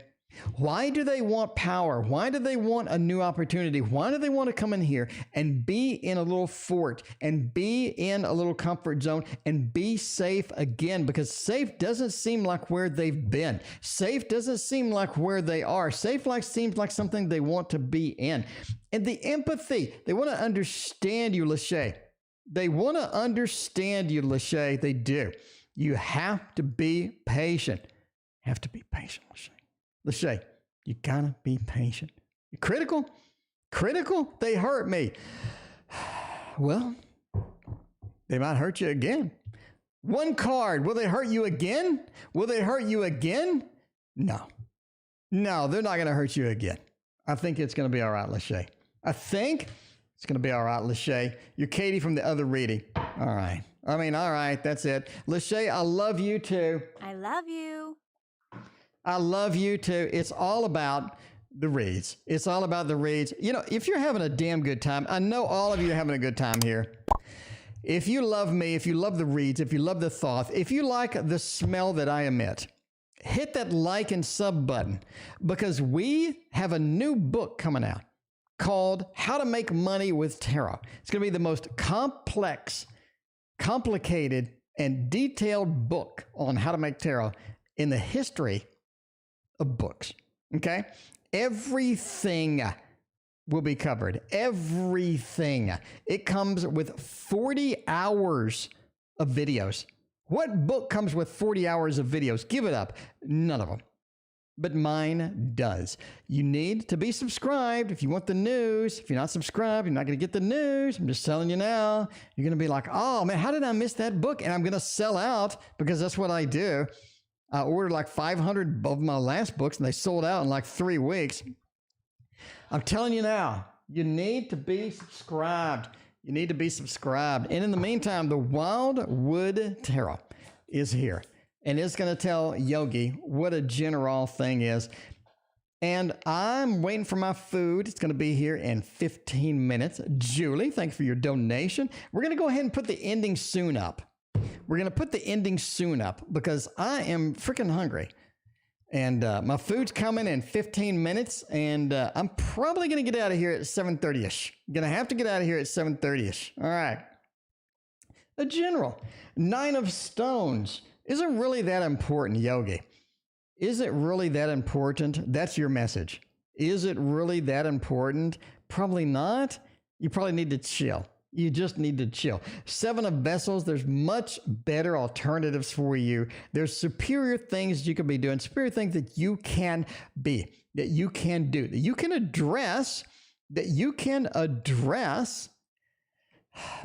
Why do they want power? Why do they want a new opportunity? Why do they want to come in here and be in a little fort and be in a little comfort zone and be safe again? Because safe doesn't seem like where they've been. Safe doesn't seem like where they are. Safe seems like something they want to be in. And the empathy, they want to understand you, Lachey. They want to understand you, Lachey. They do. You have to be patient. Have to be patient, Lachey. Lachey, you gotta be patient. Critical? They hurt me. Well, they might hurt you again. One card. Will they hurt you again? No. No, they're not going to hurt you again. I think it's going to be all right, Lachey. I think it's going to be all right, Lachey. You're Katie from the other reading. All right. All right. That's it. Lachey, I love you too. I love you. I love you too. It's all about the reads. It's all about the reads. You know, if you're having a damn good time, I know all of you are having a good time here. If you love me, if you love the reads, if you love the Thoth, if you like the smell that I emit, hit that like and sub button because we have a new book coming out called How to Make Money with Tarot. It's going to be the most complex, complicated, and detailed book on how to make tarot in the history of books. Okay? Everything will be covered. Everything. It comes with 40 hours of videos. What book comes with 40 hours of videos? Give it up. None of them. But mine does. You need to be subscribed if you want the news. If you're not subscribed, you're not going to get the news. I'm just telling you now. You're going to be like, oh man, how did I miss that book? And I'm going to sell out because that's what I do. I ordered like 500 of my last books, and they sold out in like 3 weeks. I'm telling you now, you need to be subscribed. You need to be subscribed. And in the meantime, the Wildwood Tarot is here. And it's going to tell Yogi what a general thing is. And I'm waiting for my food. It's going to be here in 15 minutes. Julie, thank you for your donation. We're going to go ahead and put the ending soon up. We're going to put the ending soon up because I am freaking hungry. And my food's coming in 15 minutes. And I'm probably going to get out of here at 7:30ish. Going to have to get out of here at 7:30ish. All right. A general. 9 of Stones. Is it really that important, Yogi? Is it really that important? That's your message. Is it really that important? Probably not. You probably need to chill. You just need to chill. 7 of Vessels, there's much better alternatives for you. There's superior things you can be doing, superior things that you can be, that you can do, that you can address,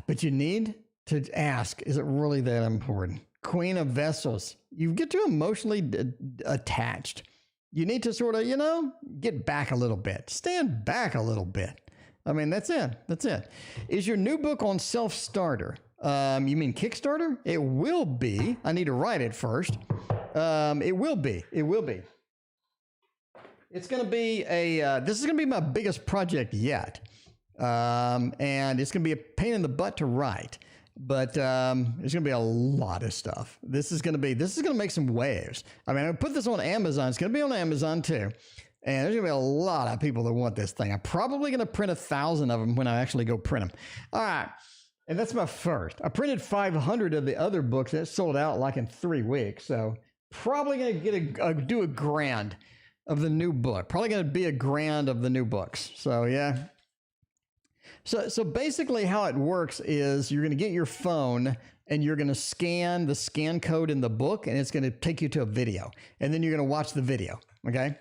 but you need to ask, is it really that important? Queen of Vessels, you get too emotionally attached. You need to sort of, get back a little bit. Stand back a little bit. I mean, that's it. That's it. Is your new book on self-starter? You mean Kickstarter? It will be. I need to write it first. It will be. It will be. It's going to be this is going to be my biggest project yet. And it's going to be a pain in the butt to write. But there's going to be a lot of stuff. This is going to make some waves. I mean, I put this on Amazon. It's going to be on Amazon too. And there's going to be a lot of people that want this thing. I'm probably going to print 1,000 of them when I actually go print them. All right. And that's my first. I printed 500 of the other books that sold out like in 3 weeks. So probably going to do a grand of the new book. Probably going to be a grand of the new books. So yeah. So basically how it works is you're going to get your phone and you're going to scan the scan code in the book, and it's going to take you to a video. And then you're going to watch the video. Okay.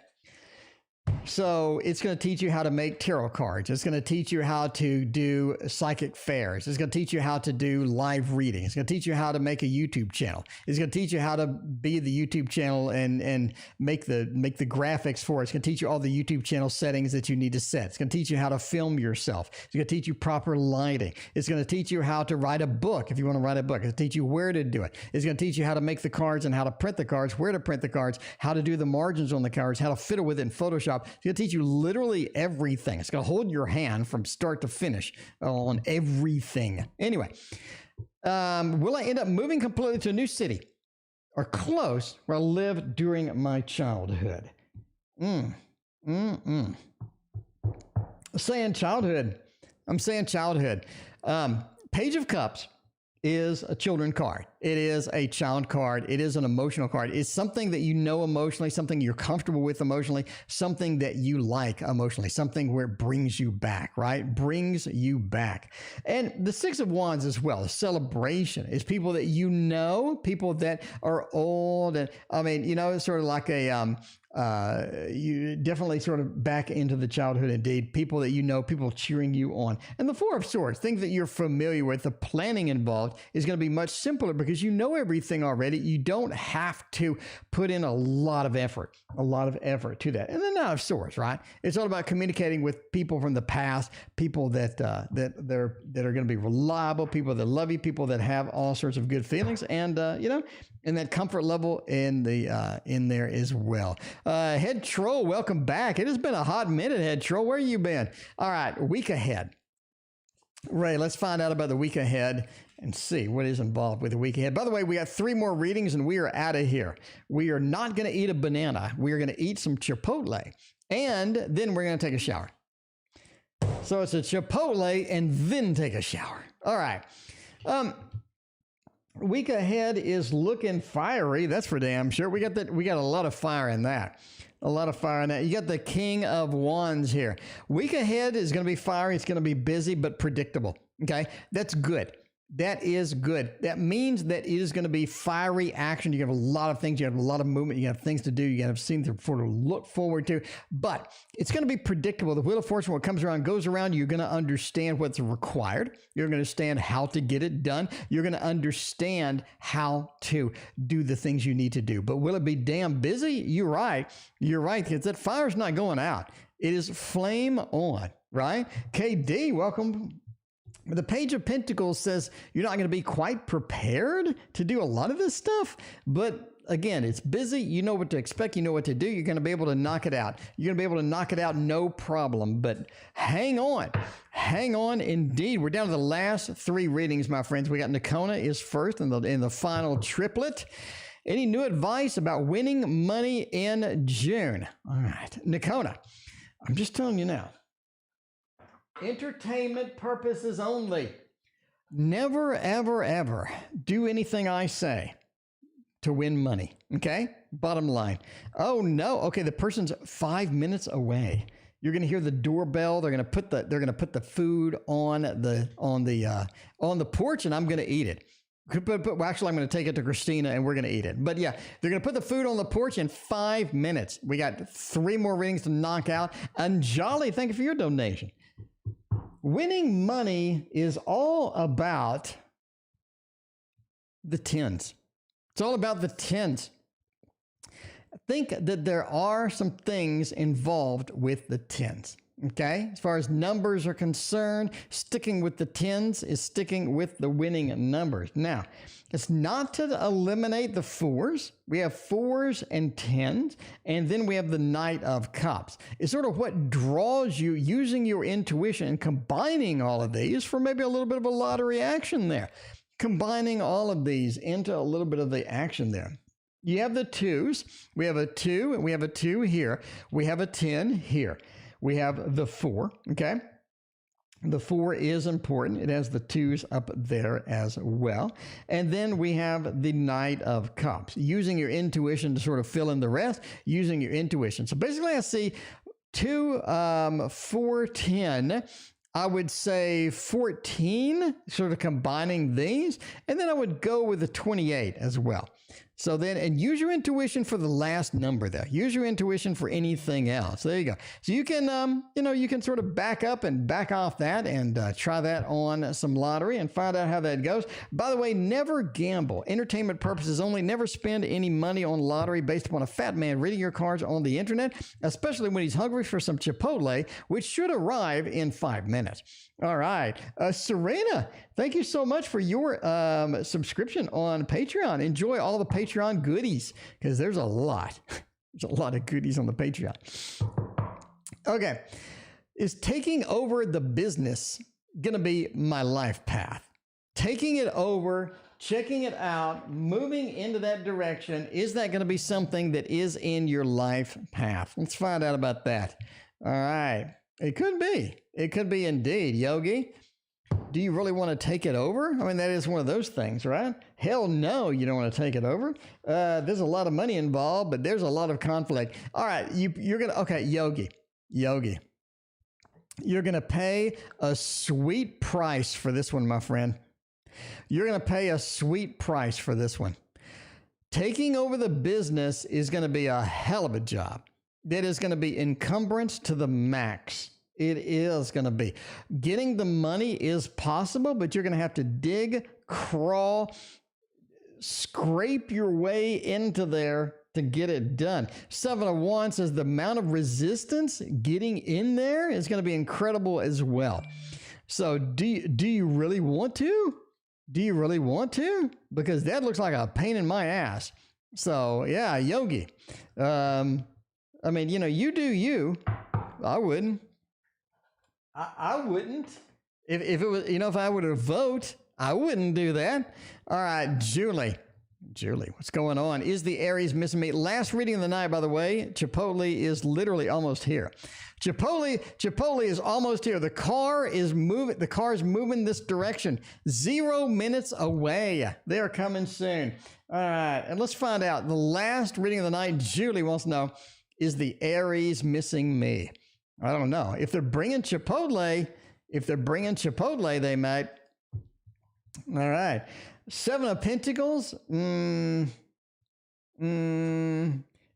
So it's going to teach you how to make tarot cards. It's going to teach you how to do psychic fairs. It's going to teach you how to do live reading. It's going to teach you how to make a YouTube channel. It's going to teach you how to be the YouTube channel and make the graphics for it. It's going to teach you all the YouTube channel settings that you need to set. It's going to teach you how to film yourself. It's going to teach you proper lighting. It's going to teach you how to write a book if you want to write a book. It's going to teach you where to do it. It's going to teach you how to make the cards and how to print the cards, where to print the cards, how to do the margins on the cards, how to fiddle with it in Photoshop. It's going to teach you literally everything. It's going to hold your hand from start to finish on everything. Anyway, will I end up moving completely to a new city or close where I lived during my childhood? Saying childhood. I'm saying childhood. Page of Cups is a children card. It is a child card. It is an emotional card. It's something that you know emotionally, something you're comfortable with emotionally, something that you like emotionally, something where it brings you back, right? Brings you back. And the 6 of Wands as well, a celebration is people that you know, people that are old. And I mean, it's sort of like you definitely sort of back into the childhood indeed. People that you know, people cheering you on. And the 4 of Swords, things that you're familiar with, the planning involved is going to be much simpler because you know everything already. You don't have to put in a lot of effort to that. And the 9 of Swords, right? It's all about communicating with people from the past, people that are going to be reliable, people that love you, people that have all sorts of good feelings, and and that comfort level in there as well. Head Troll, welcome back. It has been a hot minute, Head Troll. Where you been? All right, week ahead. Ray, let's find out about the week ahead and see what is involved with the week ahead. By the way, we got 3 more readings and we are out of here. We are not going to eat a banana. We are going to eat some Chipotle, and then we're going to take a shower. So it's a Chipotle and then take a shower. All right. Week ahead is looking fiery. That's for damn sure. We got a lot of fire in that. A lot of fire in that. You got the King of Wands here. Week ahead is going to be fiery. It's going to be busy, but predictable. Okay. That's good. That is good. That means that it is going to be fiery action. You have a lot of things. You have a lot of movement. You have things to do. You have things to look forward to. But it's going to be predictable. The Wheel of Fortune, what comes around, goes around. You're going to understand what's required. You're going to understand how to get it done. You're going to understand how to do the things you need to do. But will it be damn busy? You're right. You're right, because that fire's not going out. It is flame on, right? KD, welcome. The Page of Pentacles says you're not going to be quite prepared to do a lot of this stuff, but again, it's busy. You know what to expect. You know what to do. You're going to be able to knock it out. You're going to be able to knock it out, no problem, but hang on. Hang on indeed. We're down to the last 3 readings, my friends. We got Nakona is first in the final triplet. Any new advice about winning money in June? All right, Nakona, I'm just telling you now. Entertainment purposes only. Never, ever, ever do anything I say to win money. Okay? Bottom line. Oh no. Okay, the person's 5 minutes away. You're going to hear the doorbell. They're going to put the food on the porch, and I'm going to eat it. Well, actually, I'm going to take it to Christina, and we're going to eat it. But yeah, they're going to put the food on the porch in 5 minutes. We got 3 more readings to knock out. And Jolly, thank you for your donation. Winning money is all about the tens. It's all about the tens. I think that there are some things involved with the tens. Okay, as far as numbers are concerned, sticking with the tens is sticking with the winning numbers. Now, it's not to eliminate the 4s. We have 4s and 10s, and then we have the Knight of Cups. It's sort of what draws you using your intuition and combining all of these for maybe a little bit of a lottery action there. Combining all of these into a little bit of the action there. You have the 2s. We have a 2, and we have a 2 here. We have a 10 here. We have the 4, okay? The 4 is important. It has the 2s up there as well. And then we have the Knight of Cups. Using your intuition to sort of fill in the rest, using your intuition. So basically I see 2, 4, 10. I would say 14, sort of combining these. And then I would go with the 28 as well. So then, and use your intuition for the last number there. Use your intuition for anything else. There you go. So you can, you can sort of back up and back off that and try that on some lottery and find out how that goes. By the way, never gamble. Entertainment purposes only. Never spend any money on lottery based upon a fat man reading your cards on the internet, especially when he's hungry for some Chipotle, which should arrive in 5 minutes. All right. Serena, thank you so much for your subscription on Patreon. Enjoy all the Patreon goodies, because there's a lot. There's a lot of goodies on the Patreon. Okay. Is taking over the business going to be my life path? Taking it over, checking it out, moving into that direction, is that going to be something that is in your life path? Let's find out about that. All right. It could be. It could be indeed. Yogi, do you really want to take it over? I mean, that is one of those things, right? Hell no, you don't want to take it over. There's a lot of money involved, but there's a lot of conflict. All right, you're going to, okay, Yogi, you're going to pay a sweet price for this one, my friend. You're going to pay a sweet price for this one. Taking over the business is going to be a hell of a job. That is going to be encumbrance to the max. It is going to be. Getting the money is possible, but you're going to have to dig, crawl, scrape your way into there to get it done. 7 of Wands says the amount of resistance getting in there is going to be incredible as well. So do you really want to? Do you really want to? Because that looks like a pain in my ass. So yeah, Yogi. I mean, you do you. I wouldn't. I wouldn't. If it was, if I were to vote, I wouldn't do that. All right, Julie, what's going on? Is the Aries missing me? Last reading of the night, by the way, Chipotle is literally almost here. Chipotle is almost here. The car is moving. The car is moving this direction. 0 minutes away. They are coming soon. All right, and let's find out. The last reading of the night, Julie wants to know, is the Aries missing me? I don't know. If they're bringing Chipotle, they might. All right. Seven of Pentacles.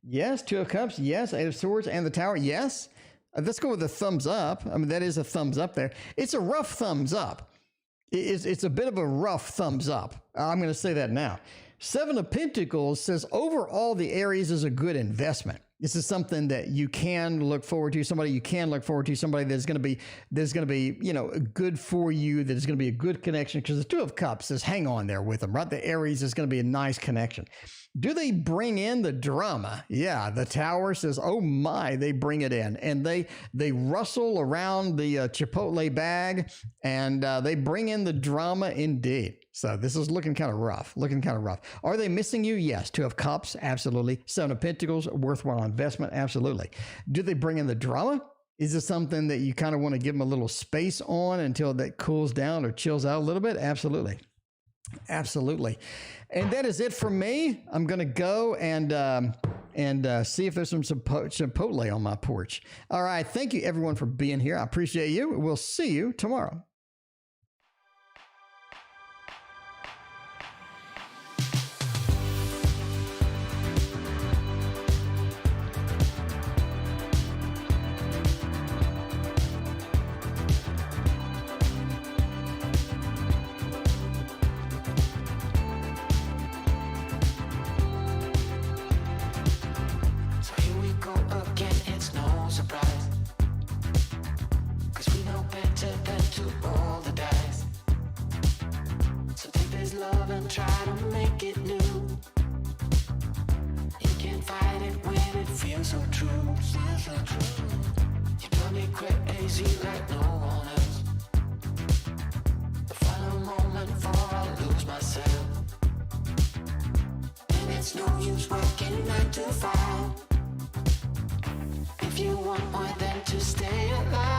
Yes. Two of Cups. Yes. Eight of Swords and the Tower. Yes. Let's go with a thumbs up. I mean, that is a thumbs up there. It's a rough thumbs up. It's a bit of a rough thumbs up. I'm going to say that now. Seven of Pentacles says overall the Aries is a good investment. This is something that you can look forward to. Somebody you can look forward to. Somebody that's going to be, you know, good for you. That is going to be a good connection. Because the Two of Cups says hang on there with them, right? The Aries is going to be a nice connection. Do they bring in the drama? Yeah, the Tower says, oh my, they bring it in. And they rustle around the Chipotle bag, and they bring in the drama indeed. So this is looking kind of rough, Are they missing you? Yes. Two of Cups, absolutely. Seven of Pentacles, worthwhile investment, absolutely. Do they bring in the drama? Is this something that you kind of want to give them a little space on until that cools down or chills out a little bit? Absolutely. Absolutely. And that is it for me. I'm going to go and see if there's some Chipotle on my porch. All right. Thank you, everyone, for being here. I appreciate you. We'll see you tomorrow. Try to make it new. You can't fight it when it feels so true. You drive me crazy like no one else. The final moment before I lose myself. And it's no use working 9 to 5 if you want more than to stay alive.